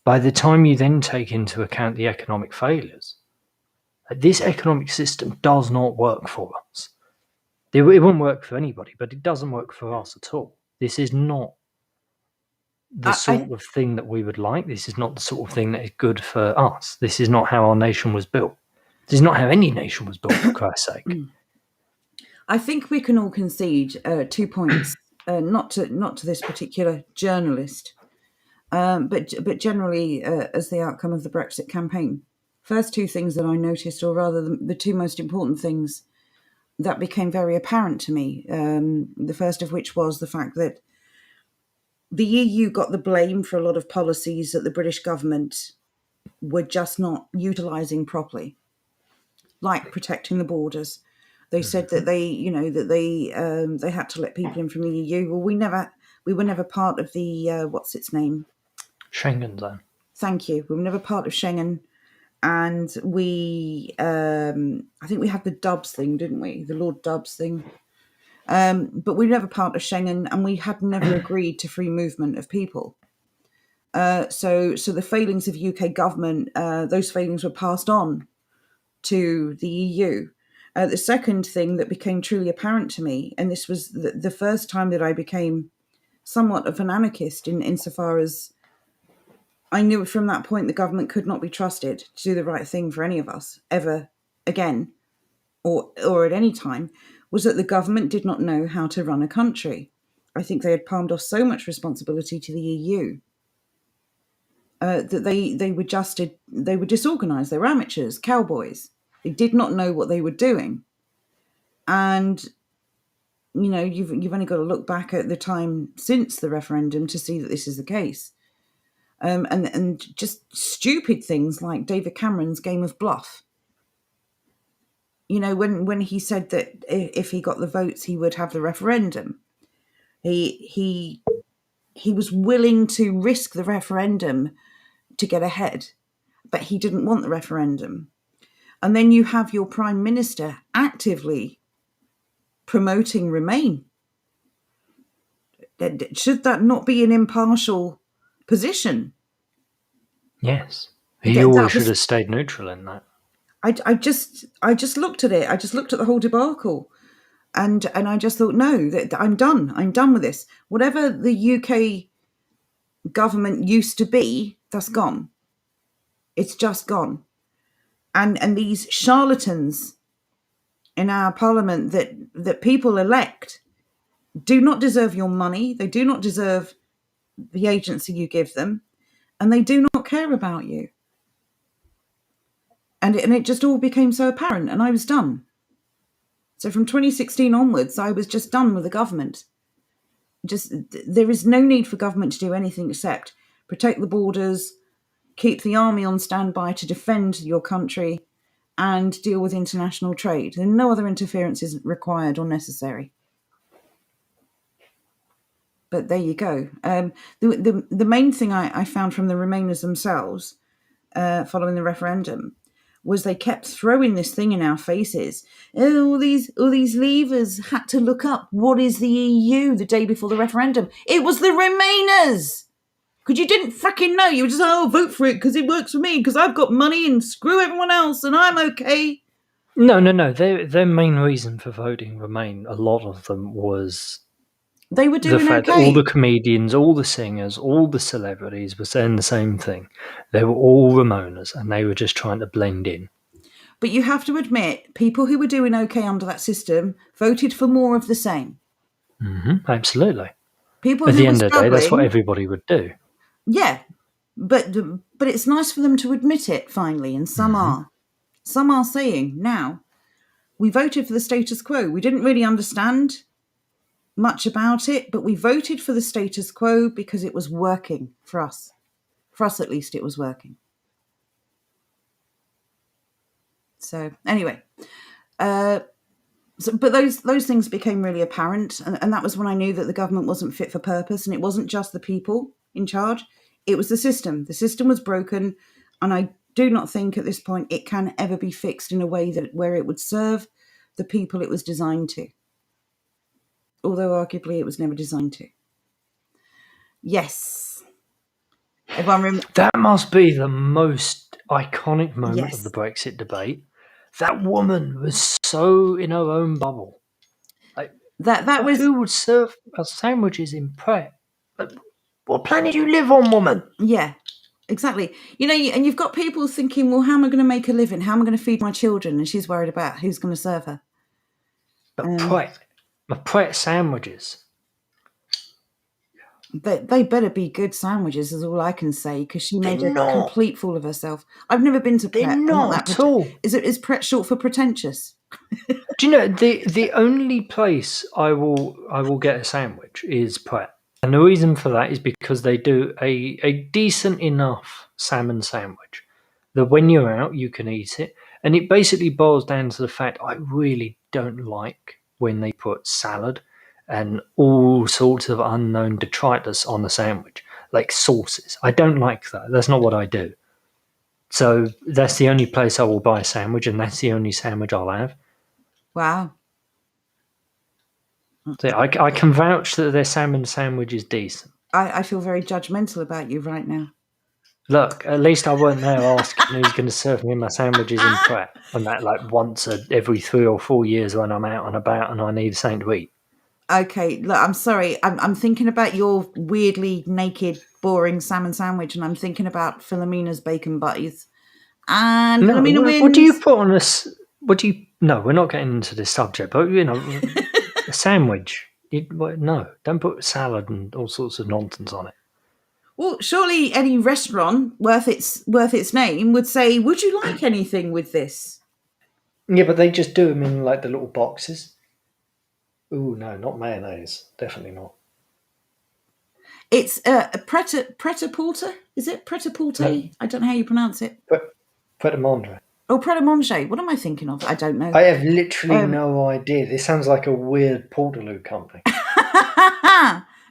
By the time you then take into account the economic failures, this economic system does not work for us. It won't work for anybody, but it doesn't work for us at all. This is not the sort of thing that we would like. This is not the sort of thing that is good for us. This is not how our nation was built. This is not how any nation was built, for Christ's sake. I think we can all concede 2 points, not to this particular journalist, but generally as the outcome of the Brexit campaign. First two things that I noticed, or rather the two most important things that became very apparent to me, the first of which was the fact that the EU got the blame for a lot of policies that the British government were just not utilising properly, like protecting the borders. They said that they had to let people in from the EU. Well, we were never part of the what's its name? Schengen zone. Thank you. We were never part of Schengen, and we I think we had the Dubs thing, didn't we? The Lord Dubs thing. But we were never part of Schengen, and we had never agreed to free movement of people. So the failings of UK government, those failings were passed on to the EU. The second thing that became truly apparent to me, and this was the first time that I became somewhat of an anarchist insofar as I knew from that point the government could not be trusted to do the right thing for any of us ever again, or at any time, was that the government did not know how to run a country. I think they had palmed off so much responsibility to the EU that they were disorganized. They were amateurs, cowboys. They did not know what they were doing, and you've only got to look back at the time since the referendum to see that this is the case. And just stupid things like David Cameron's game of bluff. When he said that if he got the votes, he would have the referendum. He was willing to risk the referendum to get ahead, but he didn't want the referendum. And then you have your Prime Minister actively promoting Remain. Should that not be an impartial position? Yes. He always should have stayed neutral in that. I just looked at it. I just looked at the whole debacle, and I just thought, no, that I'm done. I'm done with this. Whatever the UK government used to be, that's gone. It's just gone. And these charlatans in our parliament that people elect do not deserve your money. They do not deserve the agency you give them, and they do not care about you. And it just all became so apparent, and I was done. So from 2016 onwards, I was just done with the government. There is no need for government to do anything except protect the borders, keep the army on standby to defend your country, and deal with international trade. And no other interference is required or necessary. But there you go. The main thing I found from the Remainers themselves, following the referendum, was they kept throwing this thing in our faces. Oh, all these leavers had to look up what is the EU the day before the referendum. It was the Remainers. Because you didn't fucking know. You were just, vote for it because it works for me, because I've got money and screw everyone else and I'm okay. No. Their main reason for voting Remain, a lot of them, was they were doing the fact okay. that all the comedians, all the singers, all the celebrities were saying the same thing. They were all Remainers and they were just trying to blend in. But you have to admit, people who were doing okay under that system voted for more of the same. Mm-hmm, absolutely. People at who the were end of the day, that's what everybody would do. Yeah, but it's nice for them to admit it finally, and some are. Some are saying, now, we voted for the status quo. We didn't really understand much about it, but we voted for the status quo because it was working for us. For us, at least, it was working. So, anyway, but those things became really apparent, and that was when I knew that the government wasn't fit for purpose, and it wasn't just the people in charge. It was the system. The system was broken, and I do not think at this point it can ever be fixed in a way where it would serve the people it was designed to. Although arguably it was never designed to. Yes. That must be the most iconic moment Yes. of the Brexit debate. That woman was so in her own bubble. That was who would serve us sandwiches in Pret? What planet do you live on, woman? Yeah, exactly. And you've got people thinking, well, how am I going to make a living? How am I going to feed my children? And she's worried about who's going to serve her. But Pret sandwiches. They better be good sandwiches, is all I can say, because she made a complete fool of herself. I've never been to Pret. They're not at all. Is Pret short for pretentious? Do you know the only place I will get a sandwich is Pret, and the reason for that is because they do a decent enough salmon sandwich that when you're out you can eat it, and it basically boils down to the fact I really don't like when they put salad and all sorts of unknown detritus on a sandwich, like sauces. I don't like that. That's not what I do. So that's the only place I will buy a sandwich, and that's the only sandwich I'll have. Wow. So I can vouch that their salmon sandwich is decent. I feel very judgmental about you right now. Look, at least I weren't there asking who's going to serve me my sandwiches in Pret, and that like once every 3 or 4 years when I'm out and about and I need something to eat. Okay, look, I'm sorry. I'm thinking about your weirdly naked boring salmon sandwich, and I'm thinking about Philomena's bacon butties. And No, Philomena wins. what do you put on us? No, we're not getting into this subject, but a sandwich. No, don't put salad and all sorts of nonsense on it. Well, surely any restaurant worth its name would say, "Would you like anything with this?" Yeah, but they just do them in like the little boxes. Ooh, no, not mayonnaise. Definitely not. It's a pret-a-porter. Is it pret-a-porter? No. I don't know how you pronounce it. Pret-a-manger. Oh, pret-a-manger. What am I thinking of? I don't know. I have literally no idea. This sounds like a weird Portaloo company.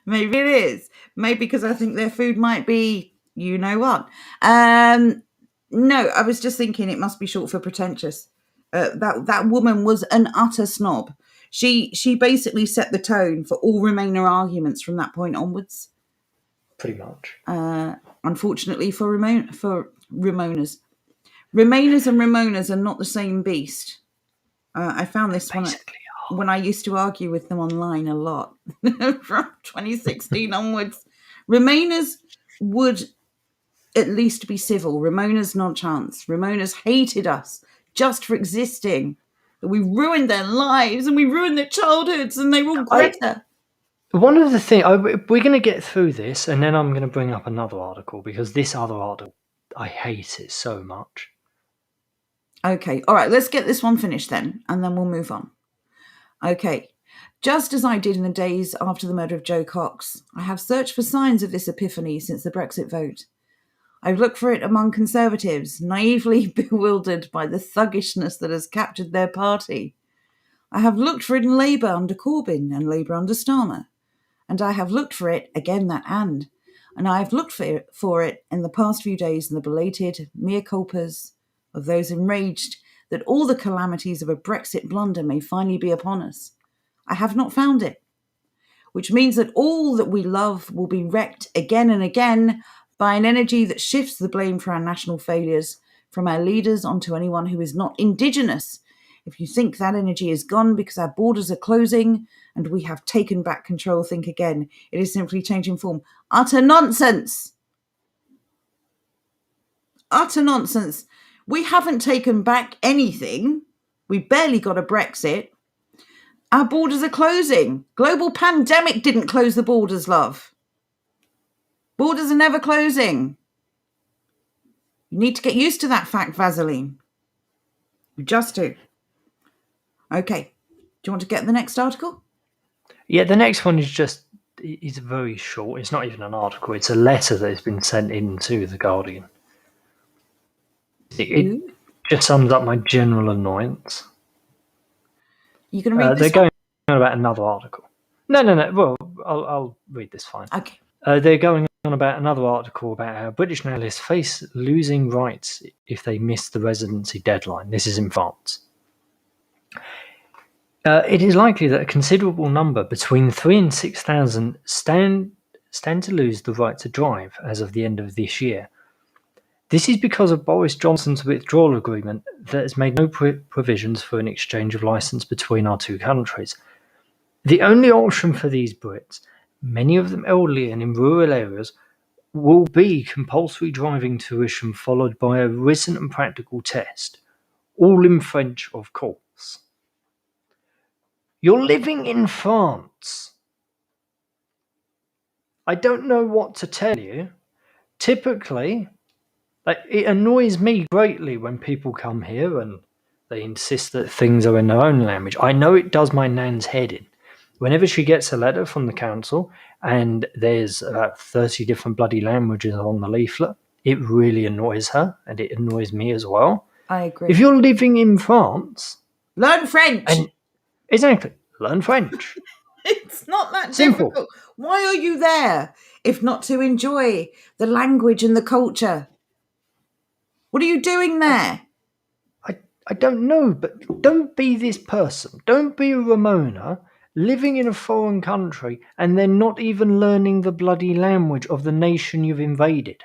Maybe it is. Maybe because I think their food might be, you know what. No, I was just thinking it must be short for pretentious. That woman was an utter snob. She basically set the tone for all Remainer arguments from that point onwards. Pretty much. Unfortunately for Ramonas. Remainers and Ramonas are not the same beast. I found this when I used to argue with them online a lot from 2016 onwards. Remainers would at least be civil. Ramonas, not a chance. Ramonas hated us just for existing. We ruined their lives and we ruined their childhoods, and they were Greta. One of the things, we're going to get through this, and then I'm going to bring up another article, because this other article, I hate it so much. Okay, all right, let's get this one finished then, and then we'll move on. Okay, just as I did in the days after the murder of Joe Cox, I have searched for signs of this epiphany since the Brexit vote. I've looked for it among Conservatives, naively bewildered by the thuggishness that has captured their party. I have looked for it in Labour under Corbyn and Labour under Starmer. And I have looked for it, again that and I have looked for it in the past few days in the belated mea culpas of those enraged that all the calamities of a Brexit blunder may finally be upon us. I have not found it, which means that all that we love will be wrecked again and again by an energy that shifts the blame for our national failures from our leaders onto anyone who is not indigenous. If you think that energy is gone because our borders are closing and we have taken back control, think again. It is simply changing form. Utter nonsense. Utter nonsense. We haven't taken back anything. We barely got a Brexit. Our borders are closing. Global pandemic didn't close the borders, love. Borders are never closing. You need to get used to that fact, Vaseline. You just do. Okay. Do you want to get the next article? Yeah, the next one is very short. It's not even an article. It's a letter that has been sent in to The Guardian. It just sums up my general annoyance. You going to read this They're going on about another article. No. Well, I'll read this fine. Okay. They're going on about another article about how British nationalists face losing rights if they miss the residency deadline. This is in France. It is likely that a considerable number, between 3,000 and 6,000, stand to lose the right to drive as of the end of this year. This is because of Boris Johnson's withdrawal agreement that has made no provisions for an exchange of licence between our two countries. The only option for these Brits, many of them elderly and in rural areas, will be compulsory driving tuition followed by a written and practical test, all in French, of course. You're living in France. I don't know what to tell you. Typically, it annoys me greatly when people come here and they insist that things are in their own language. I know it does my nan's head in. Whenever she gets a letter from the council and there's about 30 different bloody languages on the leaflet, it really annoys her, and it annoys me as well. I agree. If you're living in France, learn French. Exactly. Learn French. It's not that simple. Difficult. Why are you there if not to enjoy the language and the culture? What are you doing there? I don't know, but don't be this person. Don't be a Ramona living in a foreign country and then not even learning the bloody language of the nation you've invaded.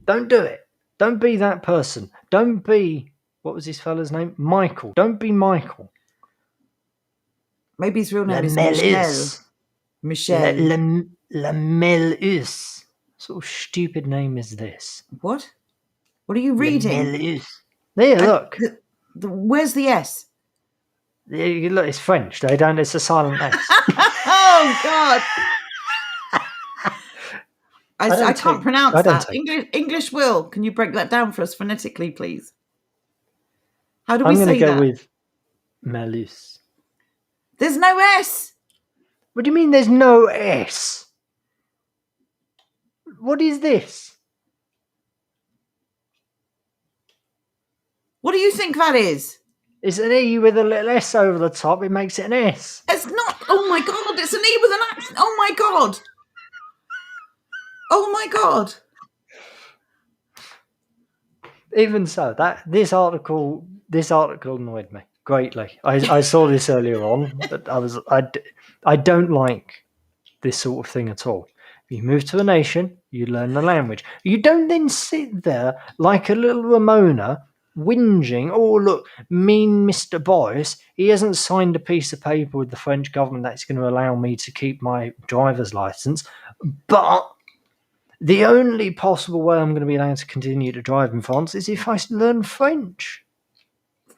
Don't do it. Don't be that person. Don't be, what was this fella's name? Michael. Don't be Michael. Maybe his real name is Michelle. Michelle. La Melus. What sort of stupid name is this? What? What are you reading? La Melus. There, look. Where's the S? Look, it's French. They don't. It's a silent S. Oh God! I can't pronounce that. English Will, can you break that down for us phonetically, please? How do we say that? I'm going to go with Melus. There's no S. What do you mean there's no S? What is this? What do you think that is? It's an E with a little S over the top. It makes it an S. It's not. Oh my God! It's an E with an accent. Oh my God! Oh my God! Even so, this article annoyed me greatly. I saw this earlier on, but I don't like this sort of thing at all. You move to a nation, you learn the language. You don't then sit there like a little Ramona whinging, oh look, mean Mr. Boyce, he hasn't signed a piece of paper with the French government that's going to allow me to keep my driver's license, but the only possible way I'm going to be able to continue to drive in France is if I learn French.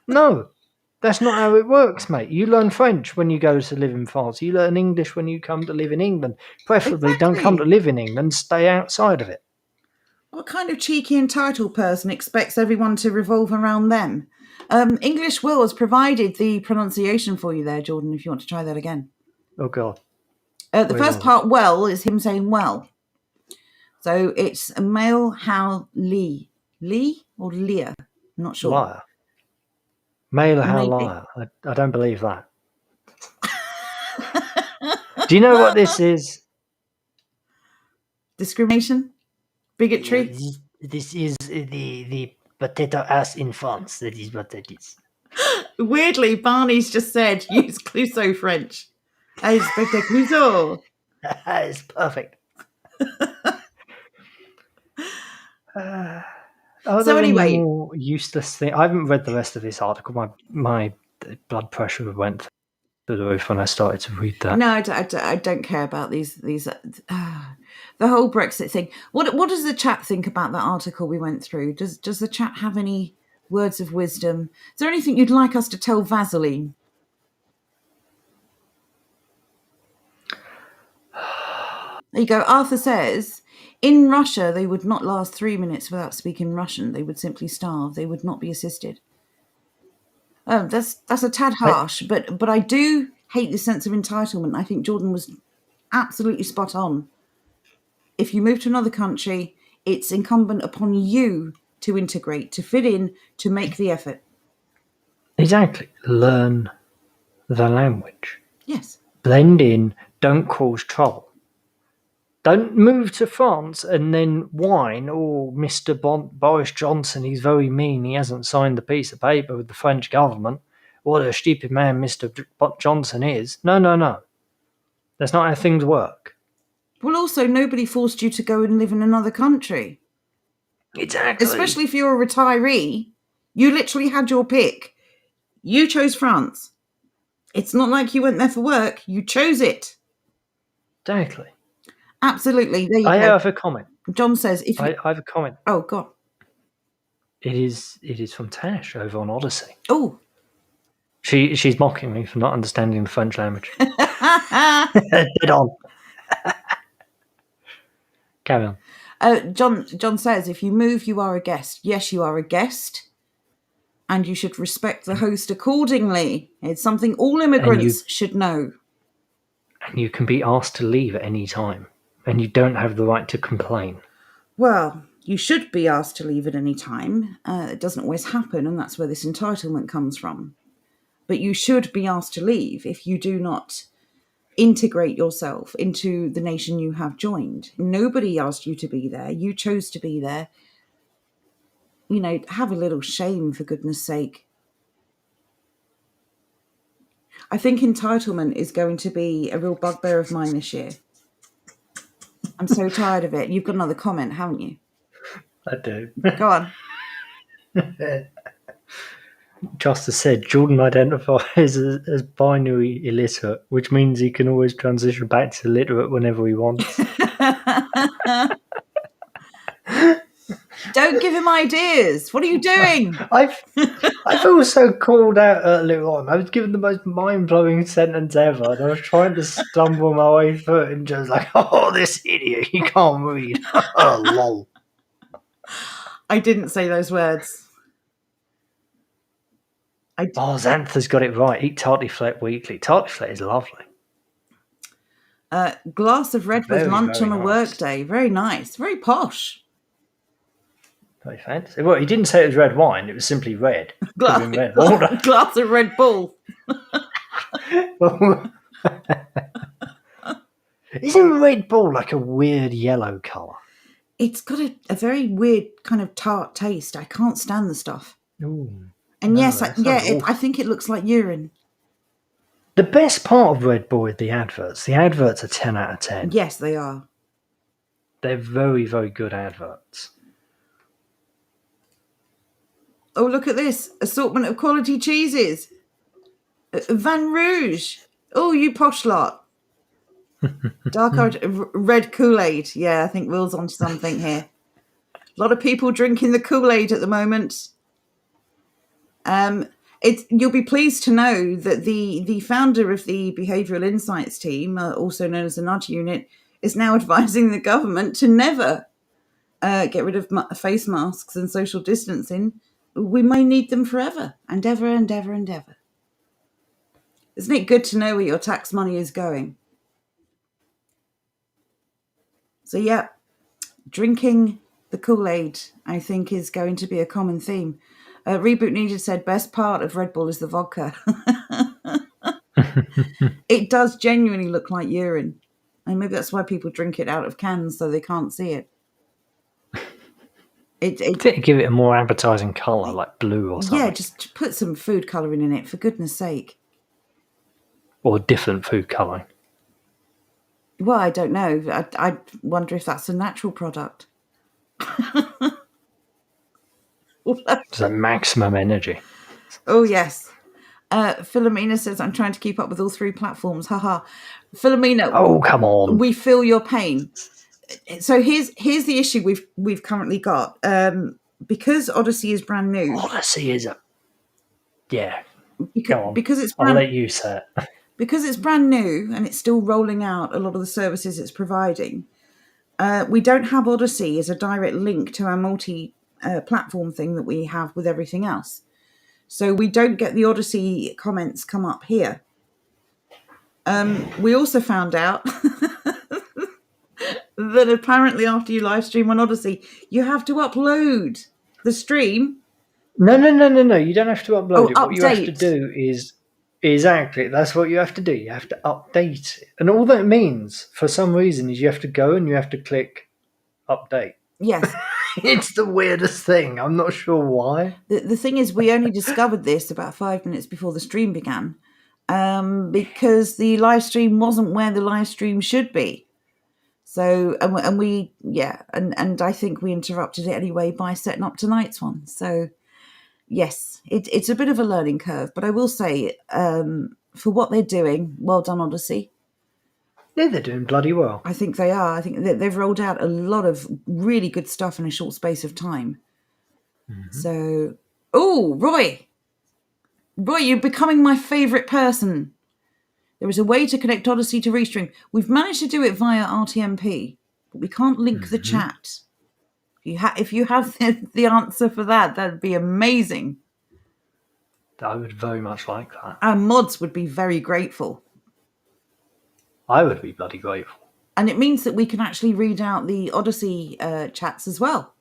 No, that's not how it works, mate. You learn French when you go to live in France. You learn English when you come to live in England. Preferably don't come to live in England, stay outside of it. What kind of cheeky entitled person expects everyone to revolve around them? English Will has provided the pronunciation for you there, Jordan, if you want to try that again. Oh, God. The first part, well, is him saying well. So it's a male how Lee. Lee or Leah? I'm not sure. Liar. Male how liar. I don't believe that. Do you know what this is? Discrimination? Bigotry? This is the potato ass in France. That is what that is. Weirdly, Barney's just said, use Clouseau French. I expect a Clouseau. It's perfect. So anyway, more useless thing. I haven't read the rest of this article. My blood pressure went through the roof when I started to read that. No, I don't care about these. The whole Brexit thing. What does the chat think about that article we went through? Does the chat have any words of wisdom? Is there anything you'd like us to tell Vaseline? There you go. Arthur says, in Russia, they would not last 3 minutes without speaking Russian. They would simply starve. They would not be assisted. Oh, that's a tad harsh, but I do hate the sense of entitlement. I think Jordan was absolutely spot on. If you move to another country, it's incumbent upon you to integrate, to fit in, to make the effort. Exactly. Learn the language. Yes. Blend in. Don't cause trouble. Don't move to France and then whine, oh, Mr. Boris Johnson, he's very mean. He hasn't signed the piece of paper with the French government. What a stupid man Mr. Johnson is. No. That's not how things work. Well, also, nobody forced you to go and live in another country. Exactly. Especially if you're a retiree. You literally had your pick. You chose France. It's not like you went there for work. You chose it. Exactly. Absolutely. There you go. I have a comment. John says, "If I have a comment." Oh, God. It is from Tash over on Odyssey. Oh. She's mocking me for not understanding the French language. Dead on. Carry on. John says, if you move, you are a guest. Yes, you are a guest. And you should respect the host accordingly. It's something all immigrants should know. And you can be asked to leave at any time. And you don't have the right to complain. Well, you should be asked to leave at any time. It doesn't always happen, and that's where this entitlement comes from. But you should be asked to leave if you do not integrate yourself into the nation you have joined. Nobody asked you to be there. You chose to be there. You know, have a little shame, for goodness sake. I think entitlement is going to be a real bugbear of mine this year. I'm so tired of it. You've got another comment, haven't you? I do. Go on. Justice said Jordan identifies as binary illiterate, which means he can always transition back to literate whenever he wants. Don't give him ideas. What are you doing? I've also called out earlier on. I was given the most mind-blowing sentence ever, and I was trying to stumble my way through it, and just like, "Oh, this idiot, he can't read." Oh, lol. I didn't say those words. Xantha's got it right. Eat tartiflette weekly. Tartiflette is lovely. Glass of red with lunch Very on a nice. work day. Very nice. Very posh. Very fancy. Well, he didn't say it was red wine. It was simply red. Glass of Red Bull. Isn't Red Bull like a weird yellow colour? It's got a very weird kind of tart taste. I can't stand the stuff. Ooh. And No, yes, I I think it looks like urine. The best part of Red Bull is the adverts. The adverts are 10 out of 10. Yes, they are. They're very, very good adverts. Oh, look at this. Assortment of quality cheeses. Van Rouge. Oh, you posh lot. Dark red Kool-Aid. Yeah, I think Will's onto something here. A lot of people drinking the Kool-Aid at the moment. You'll be pleased to know that the founder of the Behavioural Insights team, also known as the Nudge Unit, is now advising the government to never get rid of face masks and social distancing. We may need them forever and ever and ever and ever. Isn't it good to know where your tax money is going? So, yeah, drinking the Kool-Aid, I think, is going to be a common theme. Reboot Needed said, best part of Red Bull is the vodka. It does genuinely look like urine. And maybe that's why people drink it out of cans so they can't see it. Give it a more appetizing colour, like blue or something. Yeah, just put some food colouring in it, for goodness sake. Or different food colouring. Well, I don't know. I wonder if that's a natural product. It's a maximum energy. Oh, yes. Philomena says, I'm trying to keep up with all 3 platforms. Haha. Philomena. Oh, come on. We feel your pain. So here's the issue we've currently got. Because Odyssey is brand new. Odyssey is yeah. Go on. Because it's I'll let you say it. Because it's brand new and it's still rolling out a lot of the services it's providing, we don't have Odyssey as a direct link to our multi-platform thing that we have with everything else. So we don't get the Odyssey comments come up here. We also found out that apparently after you live stream on Odyssey, you have to upload the stream. No. You don't have to upload it. What you have to do is... Exactly, that's what you have to do. You have to update it. And all that means, for some reason, is you have to go and you have to click update. Yes. It's the weirdest thing. I'm not sure why. The thing is, we only discovered this about 5 minutes before the stream began, because the live stream wasn't where the live stream should be. So, and I think we interrupted it anyway by setting up tonight's one. So, yes, it's a bit of a learning curve, but I will say, for what they're doing, well done, Odyssey. Yeah, they're doing bloody well. I think they are. I think they've rolled out a lot of really good stuff in a short space of time. Mm-hmm. So, Roy, you're becoming my favourite person. There is a way to connect Odyssey to Restream. We've managed to do it via RTMP, but we can't link the chat. If you have the answer for that, that'd be amazing. I would very much like that. Our mods would be very grateful. I would be bloody grateful. And it means that we can actually read out the Odyssey chats as well.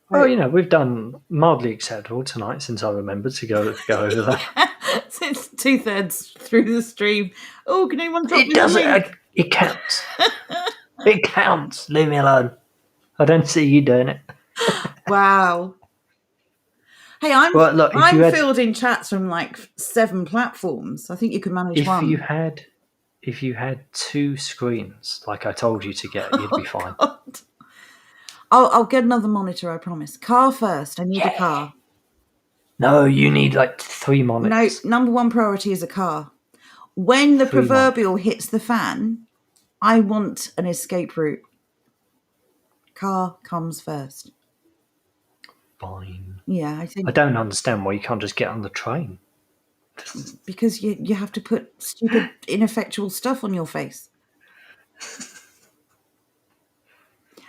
Well, we've done mildly acceptable tonight since I remembered to go over that. Since 2/3 through the stream. Oh, can anyone drop me the link? It counts. It counts. Leave me alone. I don't see you doing it. Wow. Hey, I'm fielding chats from like 7 platforms. I think you can manage one. If you had 2 screens, like I told you to get, you'd be fine. God. I'll get another monitor, I promise. Car first. I need a car. No, you need like 3 monitors. No, number one priority is a car. When the 3 proverbial monitors. hits the fan, I want an escape route. Car comes first. Fine. Yeah, I think I don't understand why you can't just get on the train. because you have to put stupid, ineffectual stuff on your face.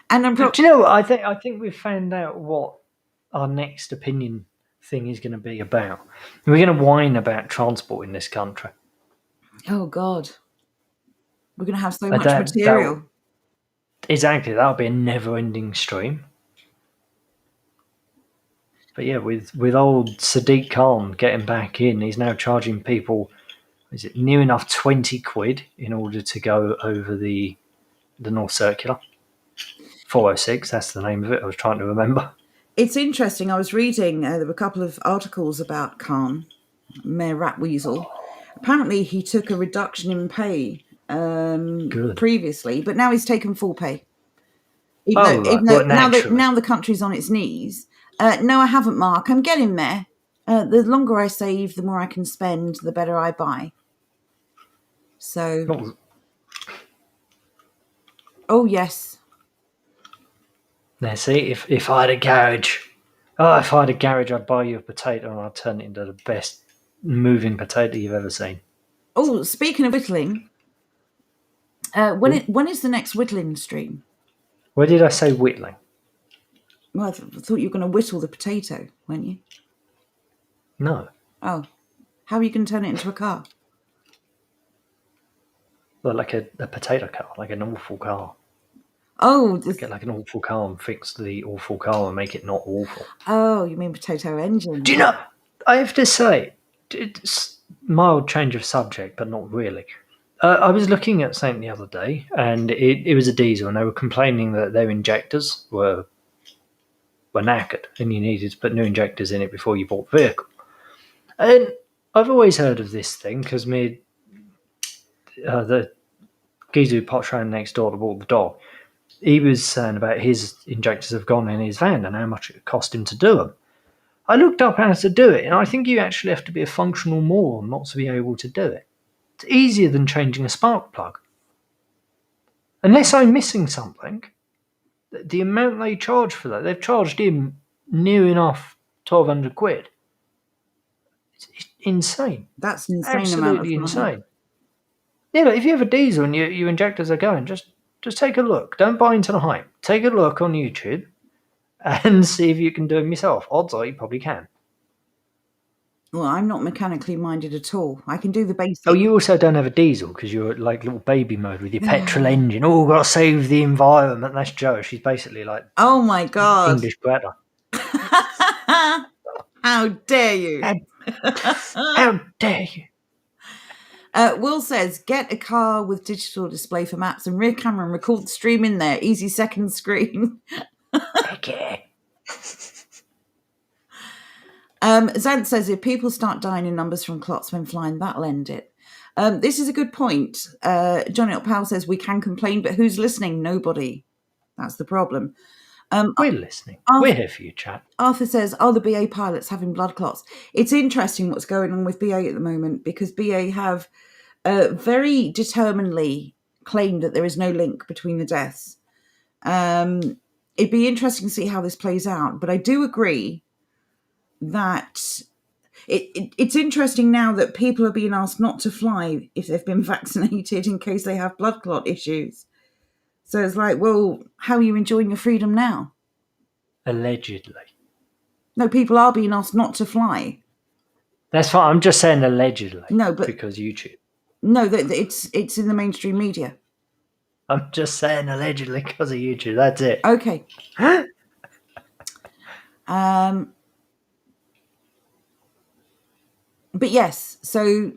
And I'm Do you know what? I think we've found out what our next opinion thing is going to be about. We're going to whine about transport in this country. oh god, we're going to have so much That material. exactly, that'll be a never-ending stream. But yeah, with old Sadiq Khan getting back in, he's now charging people, is it near enough 20 quid in order to go over the North Circular? 406, that's the name of it. I was trying to remember. It's interesting. I was reading, there were a couple of articles about Khan, Mayor Ratweasel. Apparently, he took a reduction in pay Good. previously, but now he's taken full pay. Right. Even though But naturally. now the country's on its knees. No, I haven't, Mark. I'm getting there. The longer I save, the more I can spend, the better I buy. So, oh yes. Now, see, if I had a garage, if I had a garage, I'd buy you a potato and I'd turn it into the best moving potato you've ever seen. Oh, speaking of whittling, when is the next whittling stream? Where did I say whittling? Well, I thought you were going to whittle the potato, weren't you? No. Oh, how are you going to turn it into a car? Well, like a potato car, like an awful car. Oh, get like an awful car and fix the awful car and make it not awful. Oh, you mean potato engine? Do you know? I have to say, it's mild change of subject, but not really. I was looking at something the other day, and it was a diesel, and they were complaining that their injectors were knackered, and you needed to put new injectors in it before you bought the vehicle. And I've always heard of this thing because the geezer who pops around next door to walk the dog, he was saying about his injectors have gone in his van and how much it cost him to do them. I looked up how to do it, and I think you actually have to be a functional moron not to be able to do it. It's easier than changing a spark plug. Unless I'm missing something, the amount they charge for that, they've charged him near enough 1,200 quid. It's insane. That's an insane Absolutely amount of money. insane. Yeah, but if you have a diesel and your injectors are going, just take a look. Don't buy into the hype. Take a look on YouTube and see if you can do them yourself. Odds are you probably can. Well, I'm not mechanically minded at all. I can do the basics. Oh, you also don't have a diesel because you're like little baby mode with your petrol engine. Oh, got to save the environment. That's Jo. She's basically like, oh my god, English Greta. How dare you? How dare you? Will says, get a car with digital display for maps and rear camera and record the stream in there. Easy second screen. Okay. Zant says, if people start dying in numbers from clots when flying, that'll end it. This is a good point. Johnny Powell says, we can complain, but who's listening? Nobody. That's the problem. We're listening. We're here for you, chat. Arthur says, the BA pilots having blood clots. It's interesting what's going on with BA at the moment because BA have very determinedly claimed that there is no link between the deaths. It'd be interesting to see how this plays out, but I do agree that it's interesting now that people are being asked not to fly if they've been vaccinated in case they have blood clot issues. So it's like, well, how are you enjoying your freedom now? Allegedly. No, people are being asked not to fly. That's fine. I'm just saying allegedly. No, but because YouTube. No, it's in the mainstream media. I'm just saying allegedly because of YouTube. That's it. Okay. But yes, so,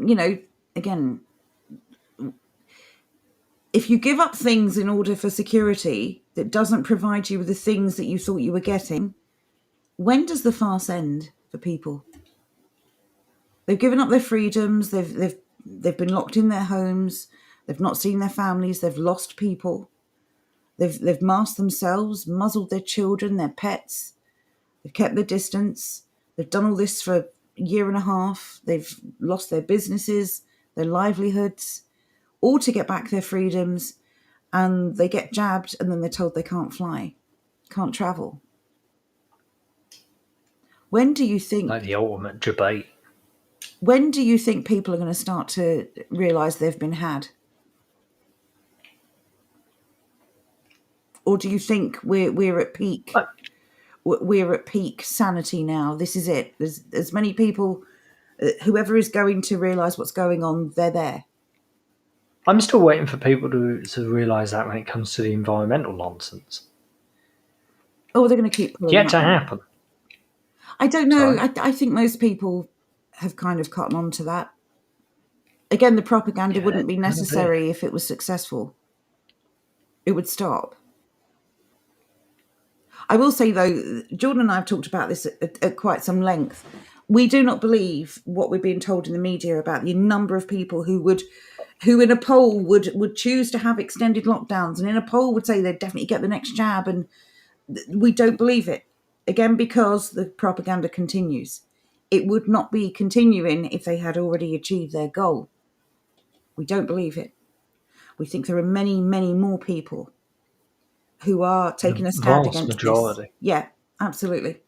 again, if you give up things in order for security that doesn't provide you with the things that you thought you were getting, when does the farce end for people? They've given up their freedoms. They've been locked in their homes. They've not seen their families. They've lost people. They've masked themselves, muzzled their children, their pets. They've kept their distance. They've done all this for a year and a half. They've lost their businesses, their livelihoods, all to get back their freedoms, and they get jabbed and then they're told they can't fly, can't travel. When do you think... Like the ultimate debate. When do you think people are going to start to realise they've been had? Or do you think we're at peak? We're at peak sanity now. This is it. There's as many people... whoever is going to realise what's going on, they're there. I'm still waiting for people to realise that when it comes to the environmental nonsense. Oh, they're going to keep pulling Yet to happen. I don't know. I think most people have kind of cottoned on to that. Again, the propaganda wouldn't be necessary if it was successful. It would stop. I will say, though, Jordan and I have talked about this at quite some length. We do not believe what we're being told in the media about the number of people who in a poll would choose to have extended lockdowns, and in a poll would say they'd definitely get the next jab, and we don't believe it. Again, because the propaganda continues. It would not be continuing if they had already achieved their goal. We don't believe it. We think there are many, many more people who are taking a stand against majority. This. Yeah, absolutely.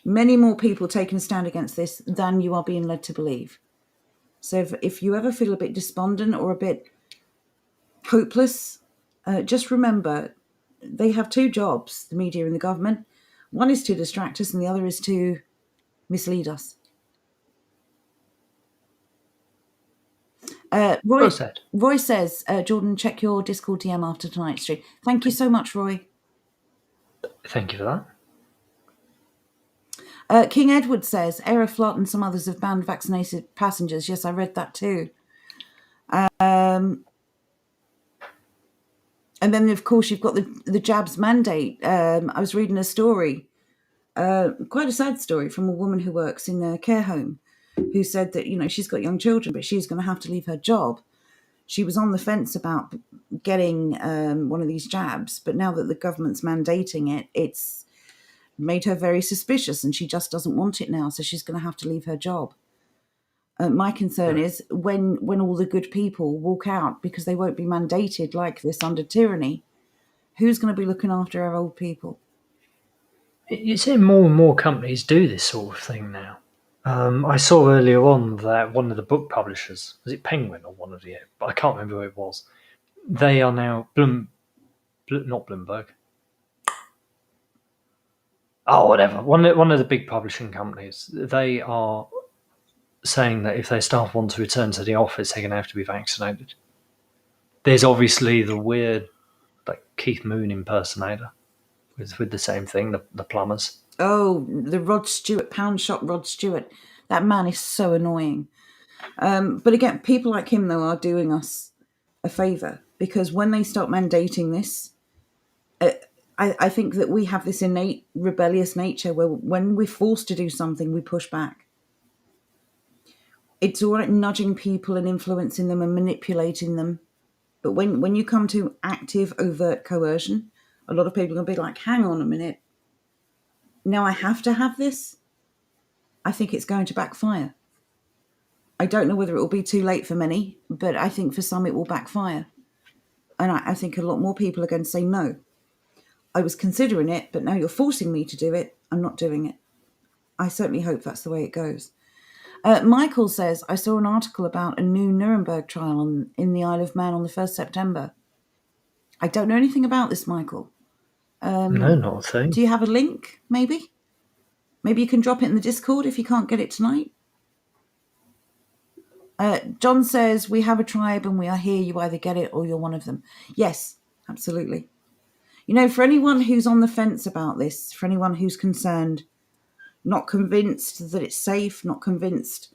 Many more people taking a stand against this than you are being led to believe. So if you ever feel a bit despondent or a bit hopeless, just remember they have two jobs, the media and the government. One is to distract us and the other is to mislead us. Roy says, Jordan, check your Discord DM after tonight's stream. Thank you so much, Roy. Thank you for that. King Edward says, Aeroflot and some others have banned vaccinated passengers. Yes, I read that too. And then, of course, you've got the jabs mandate. I was reading a story, quite a sad story, from a woman who works in a care home, who said that, she's got young children, but she's going to have to leave her job. She was on the fence about getting one of these jabs, but now that the government's mandating it, it's made her very suspicious, and she just doesn't want it now, so she's going to have to leave her job. My concern is when all the good people walk out because they won't be mandated like this under tyranny, who's going to be looking after our old people? You're seeing more and more companies do this sort of thing now. I saw earlier on that one of the book publishers, was it Penguin or one of the, but I can't remember who it was. They are now not Bloomberg. Oh, whatever. One of the big publishing companies. They are saying that if their staff want to return to the office, they're going to have to be vaccinated. There's obviously the weird, like Keith Moon impersonator with the same thing, the plumbers. Oh, the Rod Stewart, pound shop Rod Stewart. That man is so annoying. But again, people like him, though, are doing us a favour, because when they start mandating this, I think that we have this innate rebellious nature where when we're forced to do something, we push back. It's all right nudging people and influencing them and manipulating them. But when you come to active, overt coercion, a lot of people are going to be like, hang on a minute. Now I have to have this? I think it's going to backfire. I don't know whether it will be too late for many, but I think for some it will backfire. And I think a lot more people are going to say, no, I was considering it, but now you're forcing me to do it. I'm not doing it. I certainly hope that's the way it goes. Michael says, I saw an article about a new Nuremberg trial in the Isle of Man on the 1st September. I don't know anything about this, Michael. No, not a thing. Do you have a link, maybe? Maybe you can drop it in the Discord if you can't get it tonight. John says, we have a tribe and we are here. You either get it or you're one of them. Yes, absolutely. For anyone who's on the fence about this, for anyone who's concerned, not convinced that it's safe, not convinced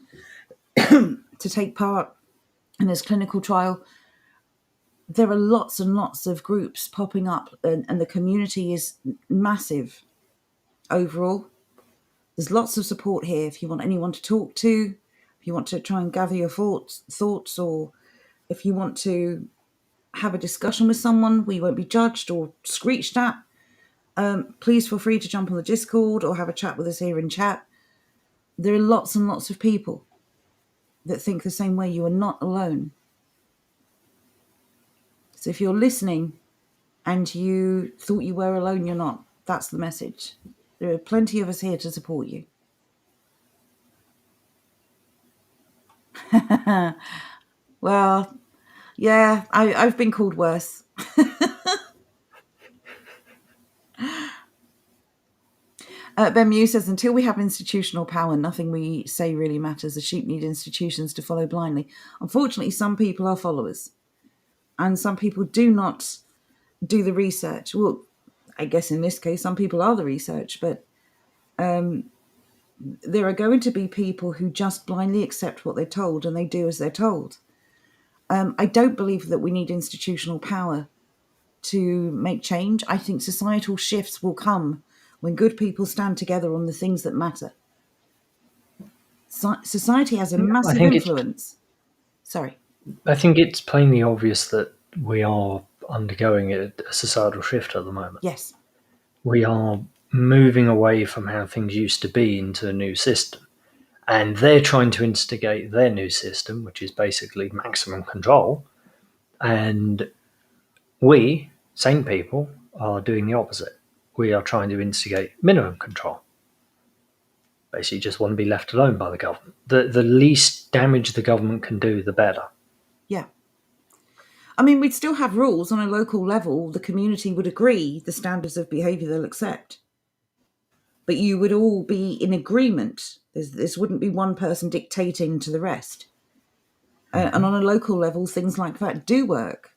to take part in this clinical trial, there are lots and lots of groups popping up, and the community is massive overall. There's lots of support here if you want anyone to talk to, if you want to try and gather your thoughts, or if you want to have a discussion with someone where you won't be judged or screeched at. please feel free to jump on the Discord or have a chat with us here in chat. There are lots and lots of people that think the same way. You are not alone. So if you're listening and you thought you were alone, you're not. That's the message. There are plenty of us here to support you. Well, yeah, I've been called worse. Ben Mew says, until we have institutional power, nothing we say really matters. The sheep need institutions to follow blindly. Unfortunately, some people are followers. And some people do not do the research. Well, I guess in this case, some people are the research, but there are going to be people who just blindly accept what they're told and they do as they're told. I don't believe that we need institutional power to make change. I think societal shifts will come when good people stand together on the things that matter. Society has a massive influence. Sorry. I think it's plainly obvious that we are undergoing a societal shift at the moment. Yes. We are moving away from how things used to be into a new system. And they're trying to instigate their new system, which is basically maximum control. And we, sane people, are doing the opposite. We are trying to instigate minimum control. Basically, just want to be left alone by the government. The least damage the government can do, the better. Yeah. I mean, we'd still have rules on a local level. The community would agree the standards of behaviour they'll accept. But you would all be in agreement. This wouldn't be one person dictating to the rest. And on a local level, things like that do work.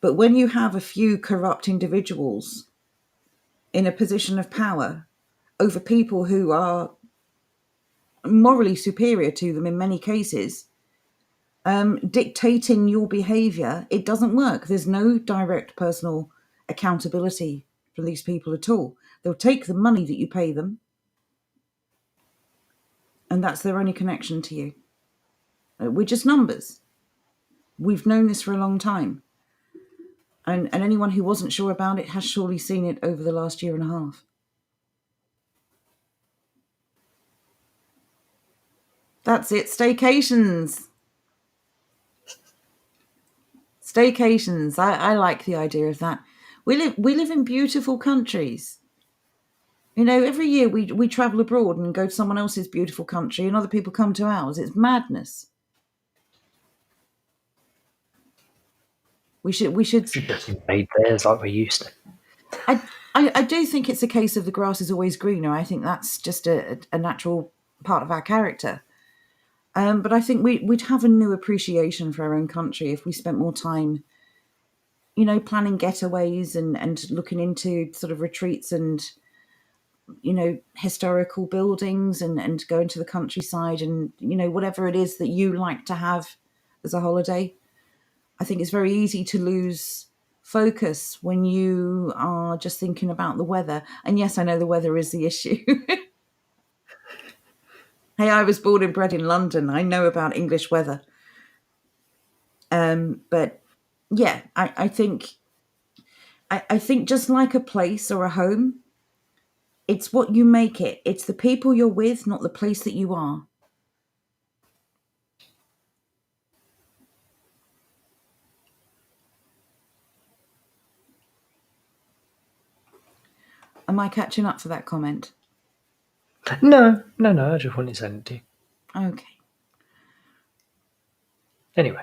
But when you have a few corrupt individuals in a position of power over people who are morally superior to them in many cases, dictating your behaviour, it doesn't work. There's no direct personal accountability for these people at all. They'll take the money that you pay them, and that's their only connection to you. We're just numbers. We've known this for a long time. And anyone who wasn't sure about it has surely seen it over the last year and a half. That's it. Staycations. Staycations. I like the idea of that. We live in beautiful countries. You know, every year we travel abroad and go to someone else's beautiful country and other people come to ours. It's madness. We should just invade theirs like we used to. I do think it's a case of the grass is always greener. I think that's just a natural part of our character. But I think we'd have a new appreciation for our own country if we spent more time, you know, planning getaways and looking into sort of retreats and, you know, historical buildings and going to the countryside and, you know, whatever it is that you like to have as a holiday. I think it's very easy to lose focus when you are just thinking about the weather. And yes, I know the weather is the issue. Hey, I was born and bred in London. I know about English weather. But yeah, I think just like a place or a home, it's what you make it. It's the people you're with, not the place that you are. Am I catching up for that comment? No. I just wanted to send it to you. Okay. Anyway.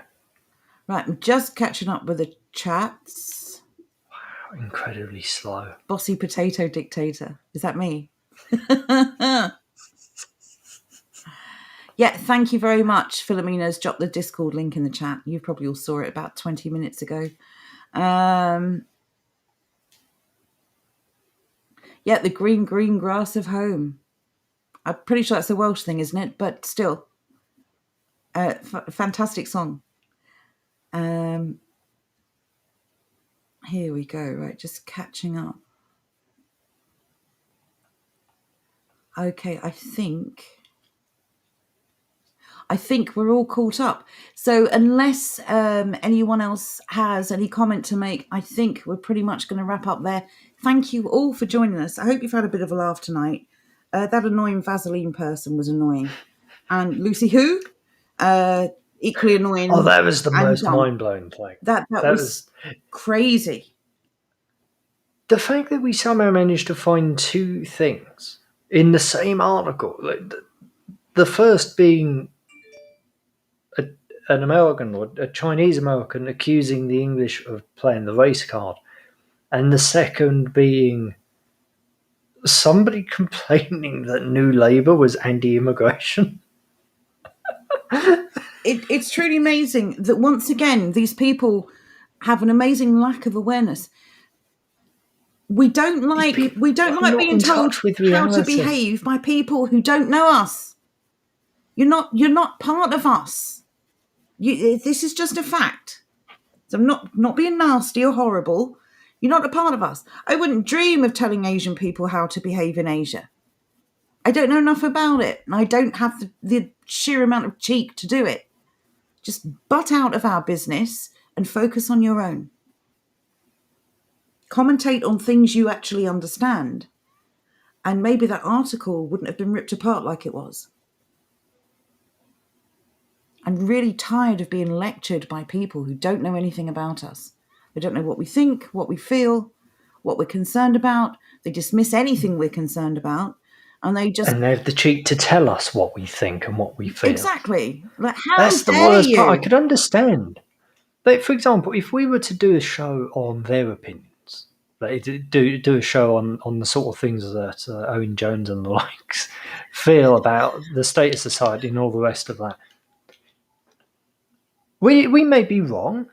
Right, I'm just catching up with the chats. Wow, incredibly slow. Bossy potato dictator. Is that me? Yeah, thank you very much. Philomena's dropped the Discord link in the chat. You probably all saw it about 20 minutes ago. Yeah, the green grass of home. I'm pretty sure that's a Welsh thing, isn't it? But still, fantastic song. Here we go. Right, just catching up. Okay, I think I think we're all caught up. So unless anyone else has any comment to make, I think we're pretty much going to wrap up there. Thank you all for joining us. I hope you've had a bit of a laugh tonight. That annoying Vaseline person was annoying. And Lucy Who, equally annoying. Oh, that was the most mind-blowing thing. That was crazy. The fact that we somehow managed to find two things in the same article, the first being an American or a Chinese American accusing the English of playing the race card, and the second being somebody complaining that New Labour was anti-immigration. It's truly amazing that once again these people have an amazing lack of awareness. We don't like being told how to behave by people who don't know us. You're not part of us. This is just a fact. So I'm not being nasty or horrible. You're not a part of us. I wouldn't dream of telling Asian people how to behave in Asia. I don't know enough about it, and I don't have the sheer amount of cheek to do it. Just butt out of our business and focus on your own. Commentate on things you actually understand. And maybe that article wouldn't have been ripped apart like it was. I'm really tired of being lectured by people who don't know anything about us. They don't know what we think, what we feel, what we're concerned about. They dismiss anything we're concerned about. And they have the cheek to tell us what we think and what we feel. Exactly. Like, that's the worst part. I could understand. Like, for example, if we were to do a show on their opinions, like do a show on the sort of things that Owen Jones and the likes feel about the state of society and all the rest of that, we may be wrong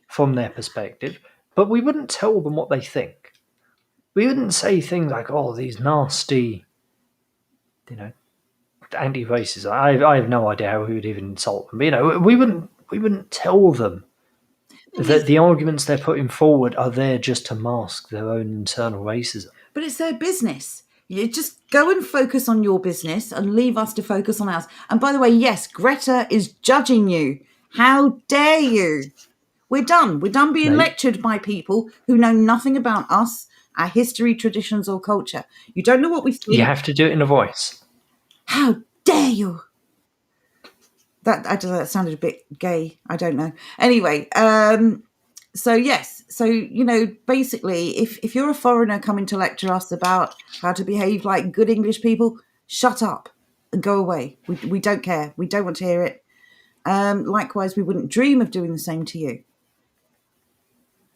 from their perspective, but we wouldn't tell them what they think. We wouldn't say things like, "Oh, these nasty, anti-racists." I have no idea how we would even insult them. But, we wouldn't tell them that the arguments they're putting forward are there just to mask their own internal racism. But it's their business. You just go and focus on your business and leave us to focus on ours. And by the way, yes, Greta is judging you. How dare you? We're done. We're done being lectured by people who know nothing about us, our history, traditions, or culture. You don't know what we think. You have to do it in a voice. How dare you? That sounded a bit gay. I don't know. Anyway, so yes. So, basically, if you're a foreigner coming to lecture us about how to behave like good English people, shut up and go away. We don't care. We don't want to hear it. Likewise, we wouldn't dream of doing the same to you.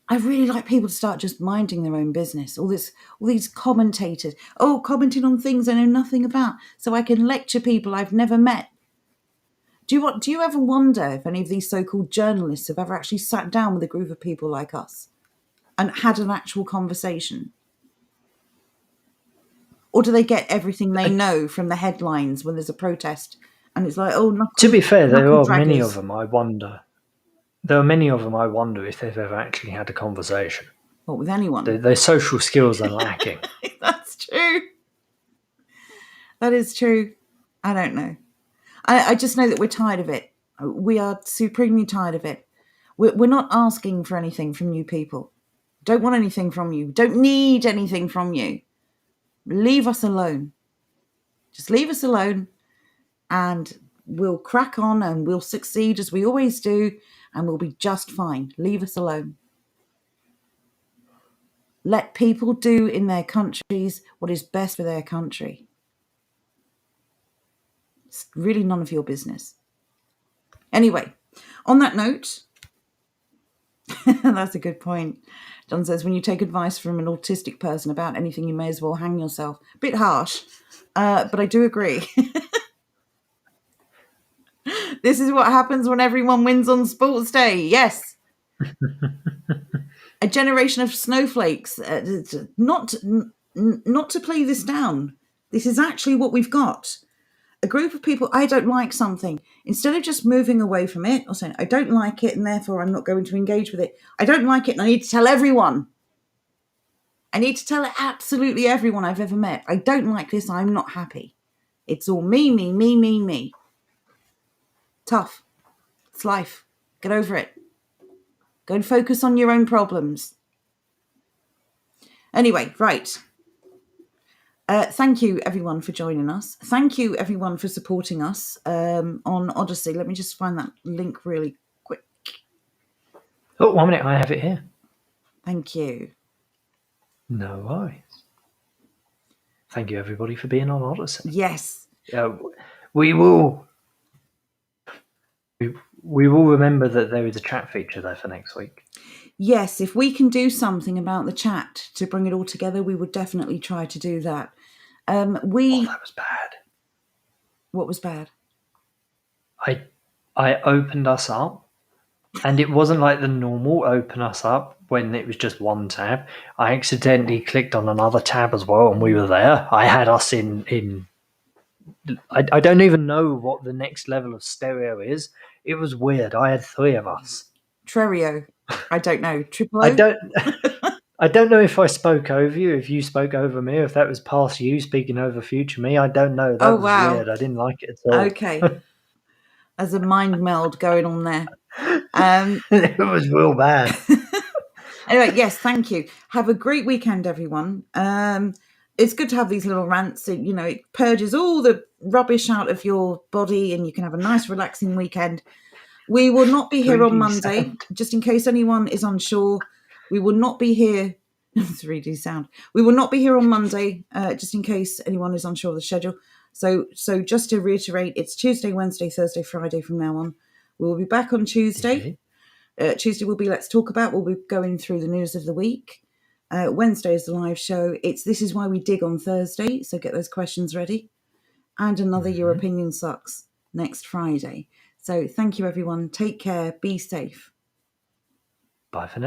I really like people to start just minding their own business. All these commentators, commenting on things I know nothing about, so I can lecture people I've never met. Do you ever wonder if any of these so-called journalists have ever actually sat down with a group of people like us and had an actual conversation? Or do they get everything they know from the headlines when there's a protest and it's like, to be fair, there are many of them, I wonder. There are many of them I wonder if they've ever actually had a conversation. What, with anyone? Their social skills are lacking. That's true. That is true. I don't know. I just know that we're tired of it. We are supremely tired of it. We're not asking for anything from you people. Don't want anything from you. Don't need anything from you. Leave us alone. Just leave us alone and we'll crack on and we'll succeed as we always do and we'll be just fine. Leave us alone. Let people do in their countries what is best for their country. It's really none of your business. Anyway, on that note, that's a good point. John says, when you take advice from an autistic person about anything, you may as well hang yourself. Bit harsh, but I do agree. This is what happens when everyone wins on sports day. Yes. A generation of snowflakes. Not to play this down. This is actually what we've got. A group of people, I don't like something. Instead of just moving away from it or saying, I don't like it and therefore I'm not going to engage with it. I don't like it and I need to tell everyone. I need to tell absolutely everyone I've ever met. I don't like this. I'm not happy. It's all me, me, me, me, me. Tough. It's life. Get over it. Go and focus on your own problems. Anyway, right. Thank you, everyone, for joining us. Thank you, everyone, for supporting us on Odyssey. Let me just find that link really quick. Oh, 1 minute. I have it here. Thank you. No worries. Thank you, everybody, for being on Odyssey. Yes. We will remember that there is a chat feature there for next week. Yes, if we can do something about the chat to bring it all together, we would definitely try to do that. Oh, that was bad. What was bad? I opened us up, and it wasn't like the normal open us up when it was just one tab. I accidentally clicked on another tab as well, and we were there. I had us in I don't even know what the next level of stereo is. It was weird. I had 3 of us. Trerio. I don't know. Triple O? I don't know if I spoke over you, if you spoke over me, if that was past you speaking over future me. I don't know. That was weird. I didn't like it at all. Okay. There's a mind meld going on there. It was real bad. Anyway, yes, thank you. Have a great weekend, everyone. It's good to have these little rants. It purges all the rubbish out of your body, and you can have a nice, relaxing weekend. We will not be here on Monday, sound. just in case anyone is unsure. We will not be here. 3D sound. We will not be here on Monday, just in case anyone is unsure of the schedule. So just to reiterate, it's Tuesday, Wednesday, Thursday, Friday from now on. We will be back on Tuesday. Tuesday will be Let's Talk About. We'll be going through the news of the week. Wednesday is the live show. This is why we dig on Thursday, so get those questions ready. And another Your Opinion Sucks next Friday. So thank you, everyone. Take care. Be safe. Bye for now.